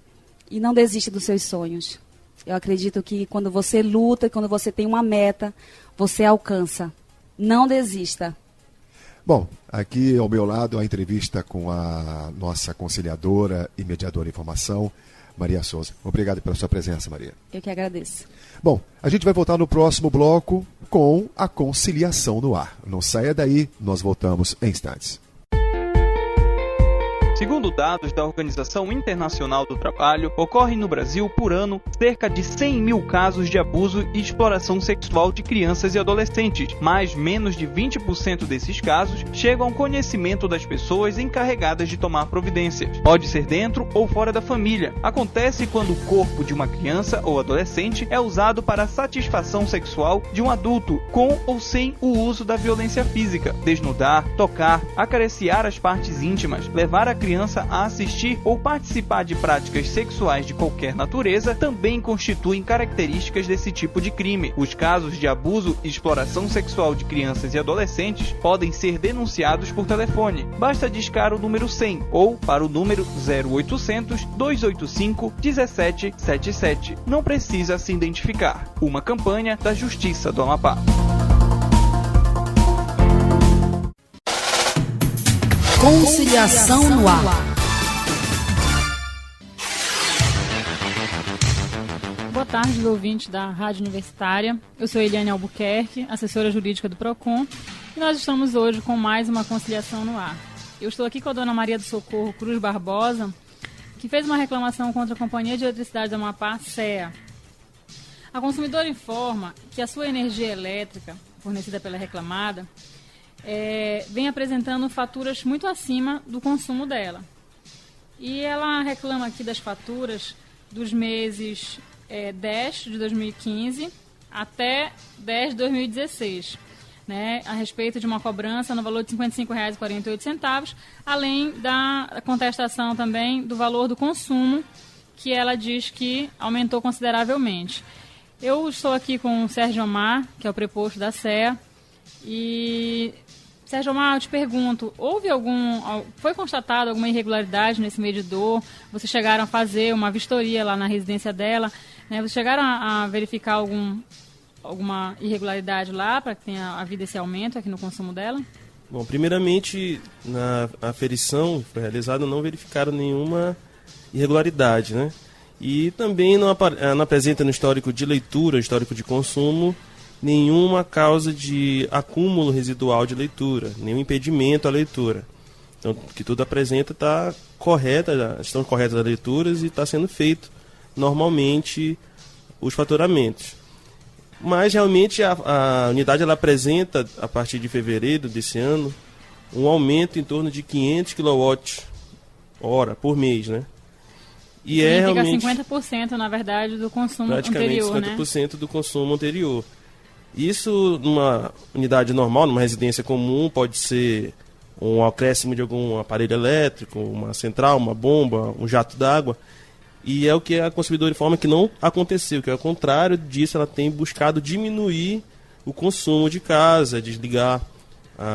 e não desista dos seus sonhos. Eu acredito que quando você luta, quando você tem uma meta, você alcança. Não desista. Bom, aqui ao meu lado a entrevista com a nossa conciliadora e mediadora de informação, Maria Souza. Obrigado pela sua presença, Maria. Eu que agradeço. Bom, a gente vai voltar no próximo bloco com a conciliação no ar. Não saia daí, nós voltamos em instantes. Segundo dados da Organização Internacional do Trabalho, ocorrem no Brasil, por ano, cerca de 100 mil casos de abuso e exploração sexual de crianças e adolescentes, mas menos de 20% desses casos chegam ao conhecimento das pessoas encarregadas de tomar providências. Pode ser dentro ou fora da família. Acontece quando o corpo de uma criança ou adolescente é usado para a satisfação sexual de um adulto, com ou sem o uso da violência física. Desnudar, tocar, acariciar as partes íntimas, levar a criança a assistir ou participar de práticas sexuais de qualquer natureza também constituem características desse tipo de crime. Os casos de abuso e exploração sexual de crianças e adolescentes podem ser denunciados por telefone. Basta discar o número 100 ou para o número 0800 285 1777. Não precisa se identificar. Uma campanha da Justiça do Amapá. Conciliação no ar. Boa tarde, ouvintes da Rádio Universitária. Eu sou Eliane Albuquerque, assessora jurídica do PROCON, e nós estamos hoje com mais uma conciliação no ar. Eu estou aqui com a dona Maria do Socorro Cruz Barbosa, que fez uma reclamação contra a Companhia de Eletricidade do Amapá, CEA. A consumidora informa que a sua energia elétrica, fornecida pela reclamada, vem apresentando faturas muito acima do consumo dela. E ela reclama aqui das faturas dos meses 10 de 2015 até 10 de 2016, né, a respeito de uma cobrança no valor de R$ 55,48, além da contestação também do valor do consumo, que ela diz que aumentou consideravelmente. Eu estou aqui com o Sérgio Omar, que é o preposto da CEA, e... Sérgio Omar, eu te pergunto, foi constatada alguma irregularidade nesse medidor? Vocês chegaram a fazer uma vistoria lá na residência dela, né? Vocês chegaram a verificar alguma irregularidade lá para que tenha havido esse aumento aqui no consumo dela? Bom, primeiramente, na aferição que foi realizada, não verificaram nenhuma irregularidade, né? E também não apresenta no histórico de leitura, histórico de consumo, nenhuma causa de acúmulo residual de leitura, nenhum impedimento à leitura. Então, o que tudo apresenta está correta, estão corretas as leituras e está sendo feito normalmente os faturamentos. Mas, realmente, a unidade ela apresenta, a partir de fevereiro desse ano, um aumento em torno de 500 kWh por mês, né? E significa realmente 50%, na verdade, do consumo praticamente anterior, 50% né? Do consumo anterior. Isso, numa unidade normal, numa residência comum, pode ser um acréscimo de algum aparelho elétrico, uma central, uma bomba, um jato d'água. E é o que a consumidora informa que não aconteceu, que ao contrário disso, ela tem buscado diminuir o consumo de casa, desligar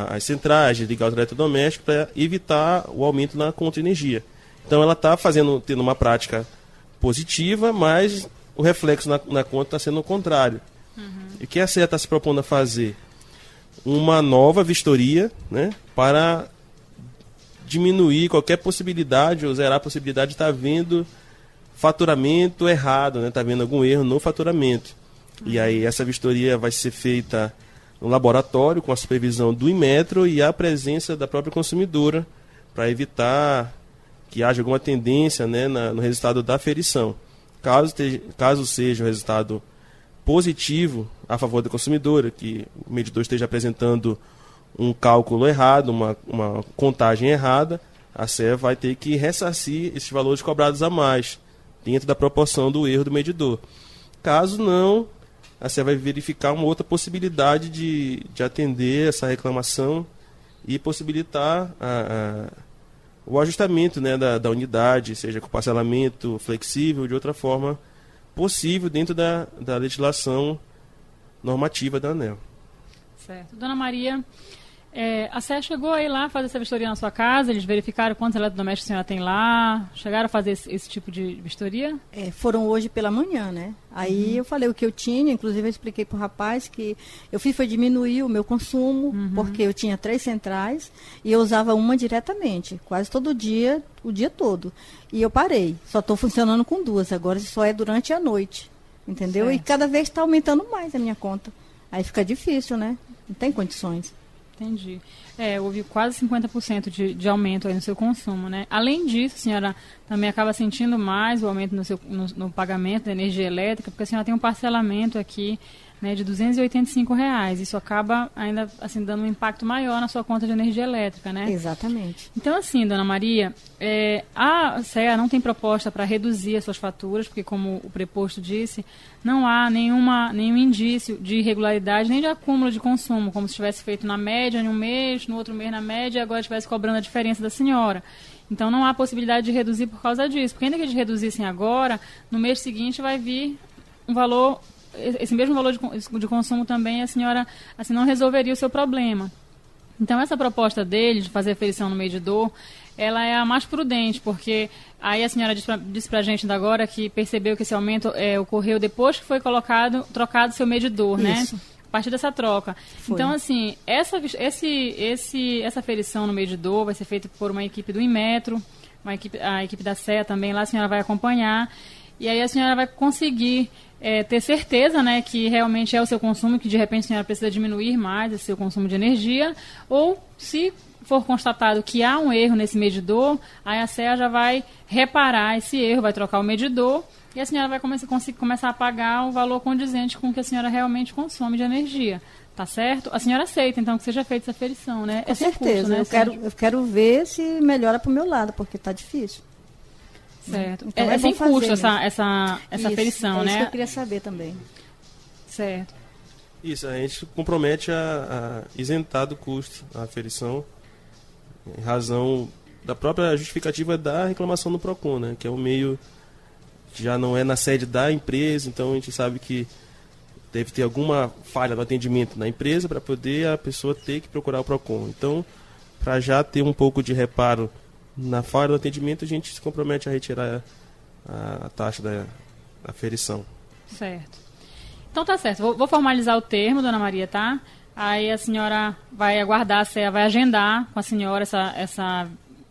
as centrais, desligar os eletrodomésticos para evitar o aumento na conta de energia. Então ela está tendo uma prática positiva, mas o reflexo na conta está sendo o contrário. E o que a CEA está se propondo a fazer? Uma nova vistoria, né, para diminuir qualquer possibilidade ou zerar a possibilidade de estar havendo faturamento errado, né, tá vendo algum erro no faturamento. E aí essa vistoria vai ser feita no laboratório com a supervisão do Inmetro e a presença da própria consumidora para evitar que haja alguma tendência, né, no resultado da aferição. Caso seja o resultado positivo a favor da consumidora, que o medidor esteja apresentando um cálculo errado, uma contagem errada, a CEA vai ter que ressarcir esses valores cobrados a mais, dentro da proporção do erro do medidor. Caso não, a CEA vai verificar uma outra possibilidade de atender essa reclamação e possibilitar o ajustamento, né, da unidade, seja com parcelamento flexível, de outra forma possível dentro da legislação normativa da ANEEL. Certo. Dona Maria, A SEA chegou aí lá fazer essa vistoria na sua casa? Eles verificaram quantos eletrodomésticos a senhora tem lá? Chegaram a fazer esse tipo de vistoria? Foram hoje pela manhã, né? Aí eu falei o que eu tinha, inclusive eu expliquei para o rapaz que eu fiz foi diminuir o meu consumo, porque eu tinha 3 centrais e eu usava uma diretamente, quase todo dia, o dia todo. E eu parei, só estou funcionando com 2, agora só é durante a noite, entendeu? Certo. E cada vez está aumentando mais a minha conta. Aí fica difícil, né? Não tem condições. Entendi. Houve quase 50% de aumento aí no seu consumo, né? Além disso, a senhora também acaba sentindo mais o aumento no pagamento da energia elétrica, porque a senhora tem um parcelamento aqui, né, de R$285. Isso acaba ainda assim dando um impacto maior na sua conta de energia elétrica, né? Exatamente. Então, assim, dona Maria, a SEA não tem proposta para reduzir as suas faturas, porque, como o preposto disse, não há nenhum indício de irregularidade nem de acúmulo de consumo, como se tivesse feito na média em um mês, no outro mês na média, e agora estivesse cobrando a diferença da senhora. Então, não há possibilidade de reduzir por causa disso, porque ainda que eles reduzissem agora, no mês seguinte vai vir um valor, esse mesmo valor de consumo também, a senhora assim, não resolveria o seu problema. Então, essa proposta dele de fazer aferição no medidor, ela é a mais prudente, porque aí a senhora disse pra gente ainda agora que percebeu que esse aumento ocorreu depois que foi trocado seu medidor, Isso. né? A partir dessa troca. Foi. Então, assim, essa aferição no medidor vai ser feita por uma equipe do Inmetro, a equipe da SEA também, lá a senhora vai acompanhar, e aí a senhora vai conseguir ter certeza, né, que realmente é o seu consumo, que de repente a senhora precisa diminuir mais esse seu consumo de energia, ou se for constatado que há um erro nesse medidor, aí a SEA já vai reparar esse erro, vai trocar o medidor, e a senhora vai começar a pagar o valor condizente com o que a senhora realmente consome de energia. Tá certo? A senhora aceita, então, que seja feita essa aferição, né? Com sem certeza. custo, né? Eu quero ver se melhora para o meu lado, porque está difícil. Certo. Então, é sem fazer custo mesmo. essa aferição, né? Isso que eu queria saber também. Certo. Isso, a gente compromete a isentar do custo a aferição, em razão da própria justificativa da reclamação no PROCON, né? Que é um meio que já não é na sede da empresa, então a gente sabe que deve ter alguma falha no atendimento na empresa para poder a pessoa ter que procurar o PROCON. Então, para já ter um pouco de reparo na falha do atendimento, a gente se compromete a retirar a taxa da aferição. Certo. Então tá certo. Vou formalizar o termo, dona Maria, tá? Aí a senhora vai aguardar, a SEA vai agendar com a senhora essa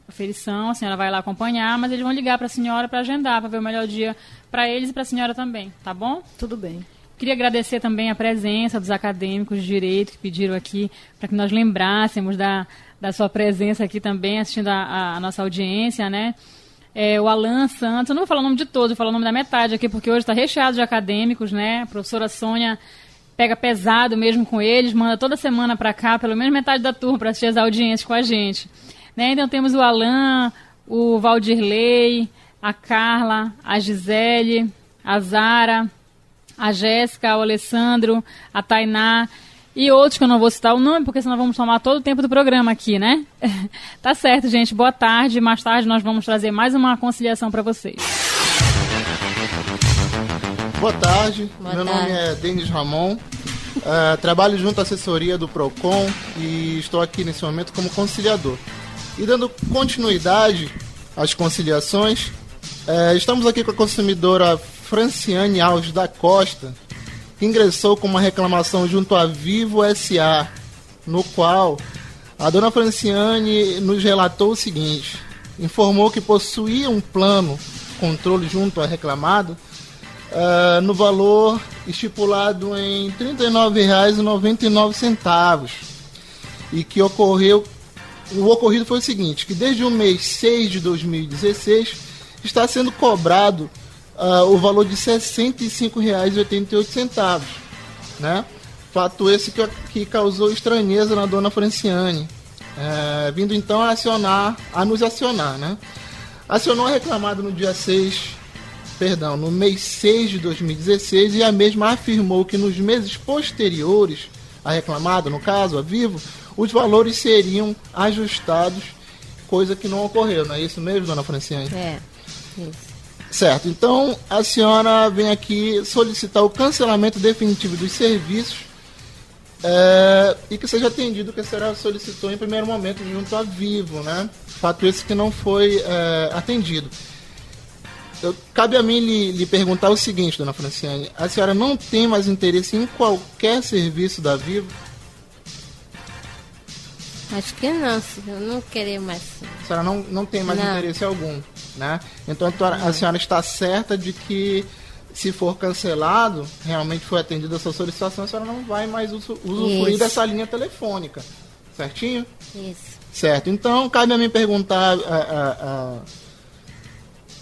aferição, a senhora vai lá acompanhar, mas eles vão ligar para a senhora para agendar, para ver o melhor dia para eles e para a senhora também, tá bom? Tudo bem. Queria agradecer também a presença dos acadêmicos de direito que pediram aqui para que nós lembrássemos da sua presença aqui também, assistindo a nossa audiência, né? O Alan Santos, eu não vou falar o nome de todos, vou falar o nome da metade aqui, porque hoje está recheado de acadêmicos, né? A professora Sônia pega pesado mesmo com eles, manda toda semana para cá, pelo menos metade da turma, para assistir as audiências com a gente. Né? Então temos o Alan, o Valdirley, a Carla, a Gisele, a Zara, a Jéssica, o Alessandro, a Tainá e outros que eu não vou citar o nome, porque senão vamos tomar todo o tempo do programa aqui, né? Tá certo, gente. Boa tarde. Mais tarde nós vamos trazer mais uma conciliação para vocês. Boa tarde. Meu nome é Denis Ramon. Trabalho junto à assessoria do PROCON e estou aqui nesse momento como conciliador. E dando continuidade às conciliações, estamos aqui com a consumidora Franciane Alves da Costa, que ingressou com uma reclamação junto à Vivo SA, no qual a dona Franciane nos relatou o seguinte: informou que possuía um plano controle junto a reclamado no valor estipulado em R$ 39,99 e que o ocorrido foi o seguinte, que desde o mês 6 de 2016 está sendo cobrado o valor de R$ 65,88, né? Fato esse que causou estranheza na dona Franciane, vindo então a nos acionar, né? Acionou a reclamada no mês 6 de 2016 e a mesma afirmou que nos meses posteriores à reclamada, no caso, a Vivo, os valores seriam ajustados, coisa que não ocorreu, não é isso mesmo, dona Franciane? Isso. Certo, então a senhora vem aqui solicitar o cancelamento definitivo dos serviços e que seja atendido o que a senhora solicitou em primeiro momento junto à Vivo, né? Fato esse que não foi atendido. Cabe a mim lhe perguntar o seguinte, dona Franciane, a senhora não tem mais interesse em qualquer serviço da Vivo? Acho que não, eu não queria mais. A senhora não tem mais interesse algum, né? Então a senhora está certa de que, se for cancelado, realmente foi atendida a sua solicitação, a senhora não vai mais usufruir dessa linha telefônica, certinho? Isso. Certo, então cabe a mim perguntar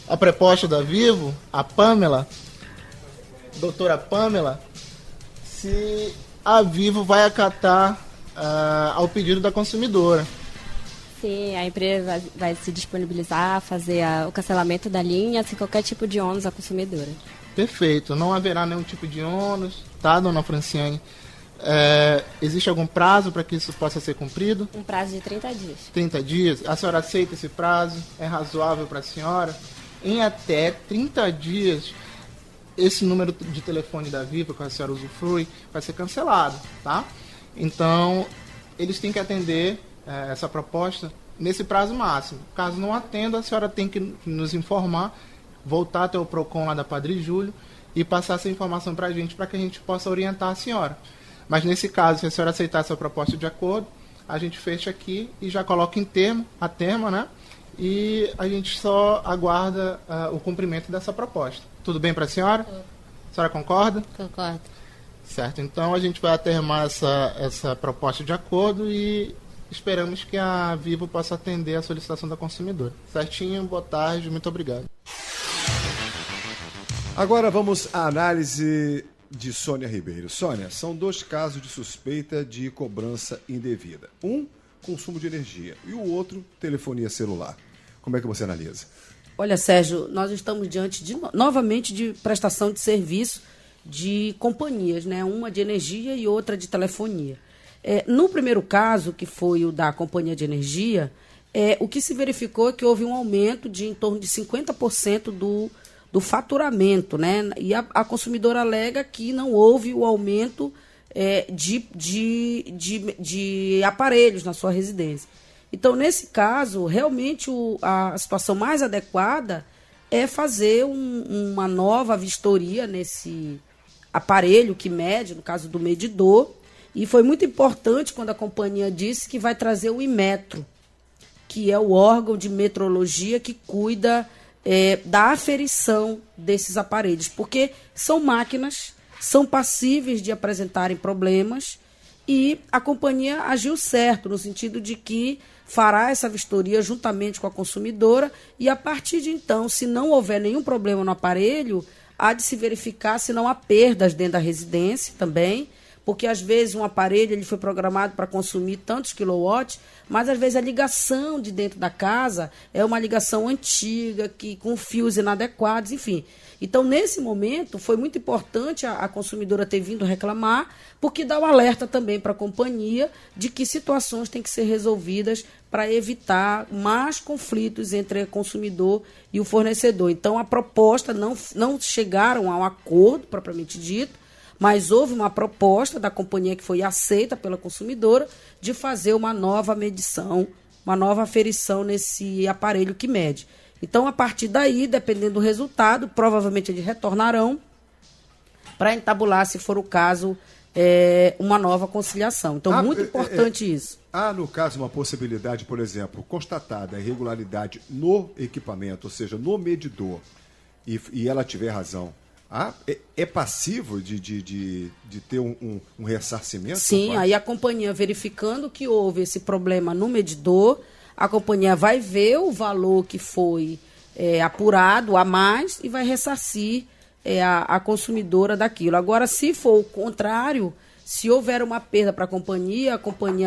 a proposta da Vivo, a Pamela, doutora Pamela, se a Vivo vai acatar ao pedido da consumidora. Sim, a empresa vai se disponibilizar a fazer o cancelamento da linha sem qualquer tipo de ônus à consumidora. Perfeito, não haverá nenhum tipo de ônus, tá, dona Franciane? Existe algum prazo para que isso possa ser cumprido? Um prazo de 30 dias. 30 dias? A senhora aceita esse prazo? É razoável para a senhora? Em até 30 dias, esse número de telefone da Vivo que a senhora usufrui vai ser cancelado, tá? Então, eles têm que atender essa proposta nesse prazo máximo. Caso não atenda, a senhora tem que nos informar, voltar até o PROCON lá da Padre Júlio e passar essa informação para a gente possa orientar a senhora. Mas nesse caso, se a senhora aceitar essa proposta de acordo, a gente fecha aqui e já coloca a termo, né? E a gente só aguarda o cumprimento dessa proposta. Tudo bem para a senhora? A senhora concorda? Concordo. Certo, então a gente vai atermar essa proposta de acordo e esperamos que a Vivo possa atender a solicitação da consumidora. Certinho, boa tarde, muito obrigado. Agora vamos à análise de Sônia Ribeiro. Sônia, são 2 casos de suspeita de cobrança indevida. Um, consumo de energia, e o outro, telefonia celular. Como é que você analisa? Olha, Sérgio, nós estamos diante novamente de prestação de serviço de companhias, né? Uma de energia e outra de telefonia. No primeiro caso, que foi o da companhia de energia, o que se verificou é que houve um aumento de em torno de 50% do faturamento, né? E a consumidora alega que não houve o aumento de aparelhos na sua residência. Então, nesse caso, realmente a situação mais adequada é fazer uma nova vistoria nesse aparelho que mede, no caso do medidor, e foi muito importante quando a companhia disse que vai trazer o Inmetro, que é o órgão de metrologia que cuida da aferição desses aparelhos, porque são máquinas, são passíveis de apresentarem problemas, e a companhia agiu certo, no sentido de que fará essa vistoria juntamente com a consumidora, e a partir de então, se não houver nenhum problema no aparelho, há de se verificar se não há perdas dentro da residência também, porque às vezes um aparelho ele foi programado para consumir tantos quilowatts, mas às vezes a ligação de dentro da casa é uma ligação antiga, com fios inadequados, enfim. Então, nesse momento, foi muito importante a consumidora ter vindo reclamar, porque dá o alerta também para a companhia de que situações têm que ser resolvidas para evitar mais conflitos entre o consumidor e o fornecedor. Então, a proposta não chegaram a um acordo, propriamente dito, mas houve uma proposta da companhia que foi aceita pela consumidora de fazer uma nova medição, uma nova aferição nesse aparelho que mede. Então, a partir daí, dependendo do resultado, provavelmente eles retornarão para entabular, se for o caso, uma nova conciliação. Então, muito importante isso. Há, no caso, uma possibilidade, por exemplo, constatada a irregularidade no equipamento, ou seja, no medidor, e ela tiver razão, é passivo de ter um ressarcimento? Sim, aí a companhia, verificando que houve esse problema no medidor, a companhia vai ver o valor que foi apurado a mais e vai ressarcir a consumidora daquilo. Agora, se for o contrário, se houver uma perda para a companhia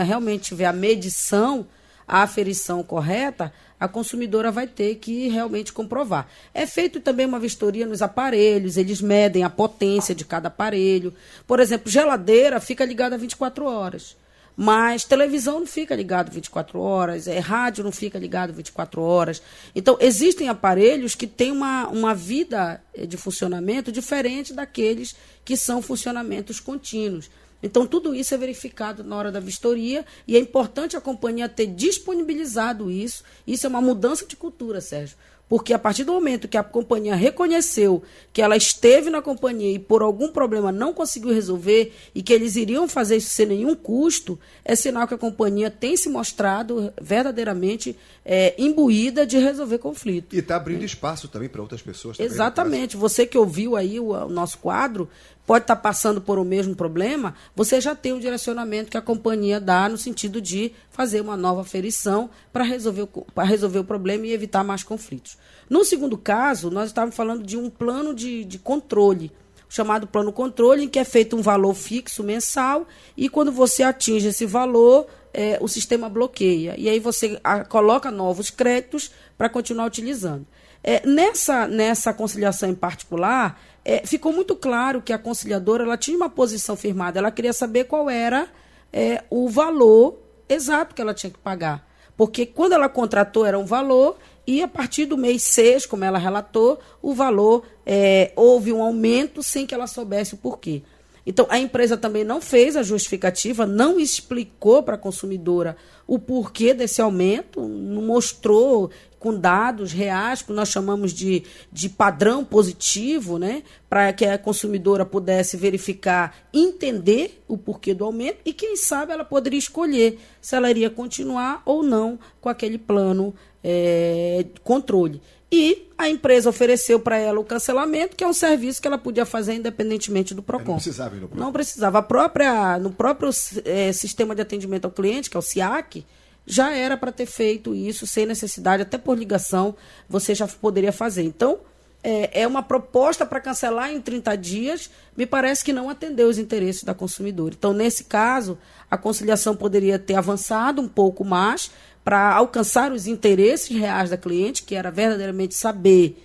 realmente tiver a medição, a aferição correta, a consumidora vai ter que realmente comprovar. É feito também uma vistoria nos aparelhos, eles medem a potência de cada aparelho. Por exemplo, geladeira fica ligada 24 horas. Mas televisão não fica ligado 24 horas, rádio não fica ligado 24 horas. Então, existem aparelhos que têm uma vida de funcionamento diferente daqueles que são funcionamentos contínuos. Então, tudo isso é verificado na hora da vistoria e é importante a companhia ter disponibilizado isso. Isso é uma mudança de cultura, Sérgio. Porque a partir do momento que a companhia reconheceu que ela esteve na companhia e por algum problema não conseguiu resolver e que eles iriam fazer isso sem nenhum custo, é sinal que a companhia tem se mostrado verdadeiramente imbuída de resolver conflito. E está abrindo espaço também para outras pessoas. Exatamente. Você que ouviu aí o nosso quadro, pode estar passando por o mesmo problema, você já tem um direcionamento que a companhia dá no sentido de fazer uma nova aferição para resolver o problema e evitar mais conflitos. No segundo caso, nós estávamos falando de um plano de controle, chamado plano controle, em que é feito um valor fixo mensal e quando você atinge esse valor, o sistema bloqueia. E aí você coloca novos créditos para continuar utilizando. Nessa conciliação em particular, ficou muito claro que a conciliadora ela tinha uma posição firmada. Ela queria saber qual era o valor exato que ela tinha que pagar. Porque quando ela contratou era um valor e a partir do mês 6, como ela relatou, o valor houve um aumento sem que ela soubesse o porquê. Então, a empresa também não fez a justificativa, não explicou para a consumidora o porquê desse aumento, não mostrou com dados reais, que nós chamamos de padrão positivo, né, para que a consumidora pudesse verificar, entender o porquê do aumento e, quem sabe, ela poderia escolher se ela iria continuar ou não com aquele plano controle. E a empresa ofereceu para ela o cancelamento, que é um serviço que ela podia fazer independentemente do PROCON. Não precisava ir no PROCON. Não precisava. No próprio sistema de atendimento ao cliente, que é o SIAC, já era para ter feito isso sem necessidade, até por ligação, você já poderia fazer. Então, é uma proposta para cancelar em 30 dias, me parece que não atendeu os interesses da consumidora. Então, nesse caso, a conciliação poderia ter avançado um pouco mais para alcançar os interesses reais da cliente, que era verdadeiramente saber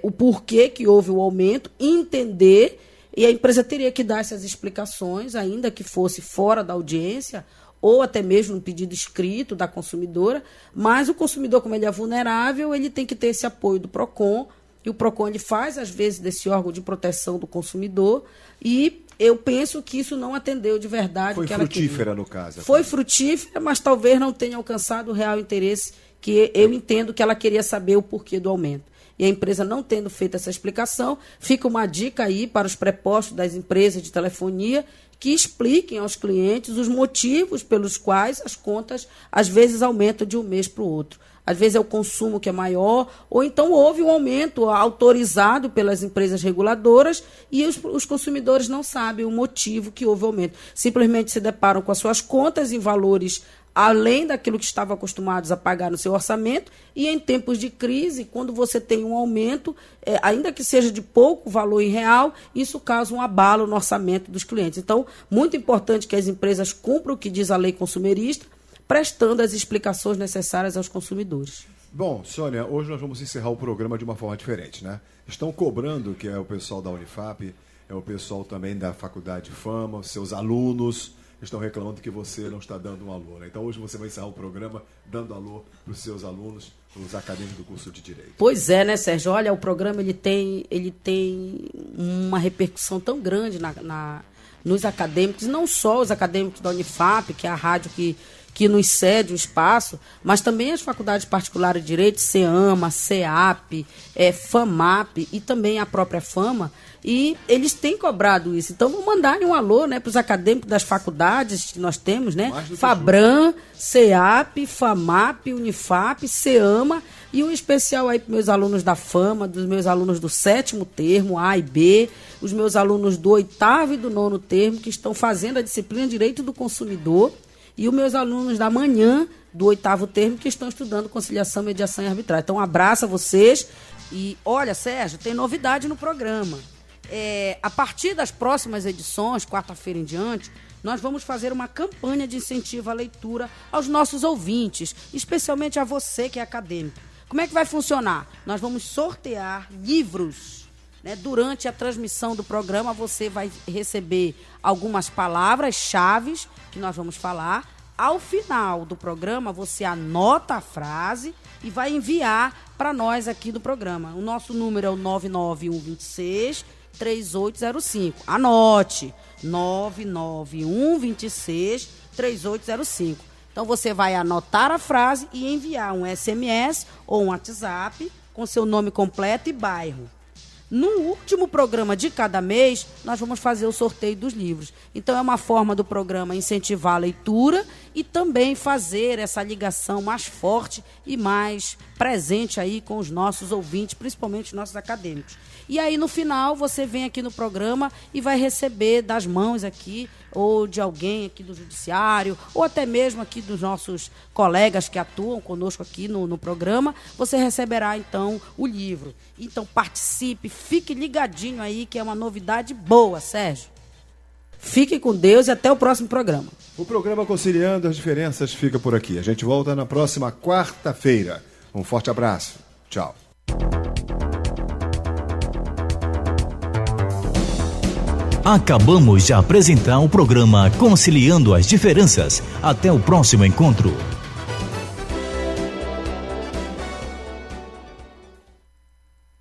o porquê que houve o aumento, entender, e a empresa teria que dar essas explicações, ainda que fosse fora da audiência, ou até mesmo um pedido escrito da consumidora, mas o consumidor, como ele é vulnerável, ele tem que ter esse apoio do PROCON, e o PROCON ele faz, às vezes, desse órgão de proteção do consumidor, e eu penso que isso não atendeu de verdade o que ela queria. Foi frutífera, no caso. Foi frutífera, mas talvez não tenha alcançado o real interesse, que eu entendo que ela queria saber o porquê do aumento. E a empresa não tendo feito essa explicação, fica uma dica aí para os prepostos das empresas de telefonia que expliquem aos clientes os motivos pelos quais as contas às vezes aumentam de um mês para o outro. Às vezes é o consumo que é maior, ou então houve um aumento autorizado pelas empresas reguladoras e os consumidores não sabem o motivo que houve aumento. Simplesmente se deparam com as suas contas em valores além daquilo que estavam acostumados a pagar no seu orçamento, e em tempos de crise, quando você tem um aumento, ainda que seja de pouco valor em real, isso causa um abalo no orçamento dos clientes. Então, muito importante que as empresas cumpram o que diz a lei consumerista, prestando as explicações necessárias aos consumidores. Bom, Sônia, hoje nós vamos encerrar o programa de uma forma diferente, né? Estão cobrando, que é o pessoal da Unifap, é o pessoal também da Faculdade Fama, seus alunos estão reclamando que você não está dando um alô, né? Então hoje você vai encerrar o programa dando alô para os seus alunos, para os acadêmicos do curso de Direito. Pois é, né, Sérgio? Olha, o programa ele tem uma repercussão tão grande nos acadêmicos, não só os acadêmicos da Unifap, que é a rádio que nos cede o espaço, mas também as faculdades particulares de Direito, CEAMA, CEAP, FAMAP e também a própria Fama, e eles têm cobrado isso. Então, vou mandar um alô, né, para os acadêmicos das faculdades que nós temos, né? FABRAM, CEAP, FAMAP, Unifap, CEAMA, e um especial aí para meus alunos da Fama, dos meus alunos do 7º termo, A e B, os meus alunos do 8º e do 9º termo, que estão fazendo a disciplina de Direito do Consumidor, e os meus alunos da manhã, do 8º termo, que estão estudando conciliação, mediação e arbitragem. Então, um abraço a vocês. E, olha, Sérgio, tem novidade no programa. A partir das próximas edições, quarta-feira em diante, nós vamos fazer uma campanha de incentivo à leitura aos nossos ouvintes, especialmente a você que é acadêmico. Como é que vai funcionar? Nós vamos sortear livros, né? Durante a transmissão do programa, você vai receber algumas palavras-chave que nós vamos falar. Ao final do programa, você anota a frase e vai enviar para nós aqui do programa. O nosso número é o 99126 3805. Anote, 991263805. Então você vai anotar a frase e enviar um SMS ou um WhatsApp com seu nome completo e bairro. No último programa de cada mês, nós vamos fazer o sorteio dos livros. Então é uma forma do programa incentivar a leitura e também fazer essa ligação mais forte e mais presente aí com os nossos ouvintes, principalmente os nossos acadêmicos. E aí, no final, você vem aqui no programa e vai receber das mãos aqui, ou de alguém aqui do Judiciário, ou até mesmo aqui dos nossos colegas que atuam conosco aqui no programa, você receberá, então, o livro. Então, participe, fique ligadinho aí, que é uma novidade boa, Sérgio. Fique com Deus e até o próximo programa. O programa Conciliando as Diferenças fica por aqui. A gente volta na próxima quarta-feira. Um forte abraço. Tchau. Acabamos de apresentar o programa Conciliando as Diferenças. Até o próximo encontro.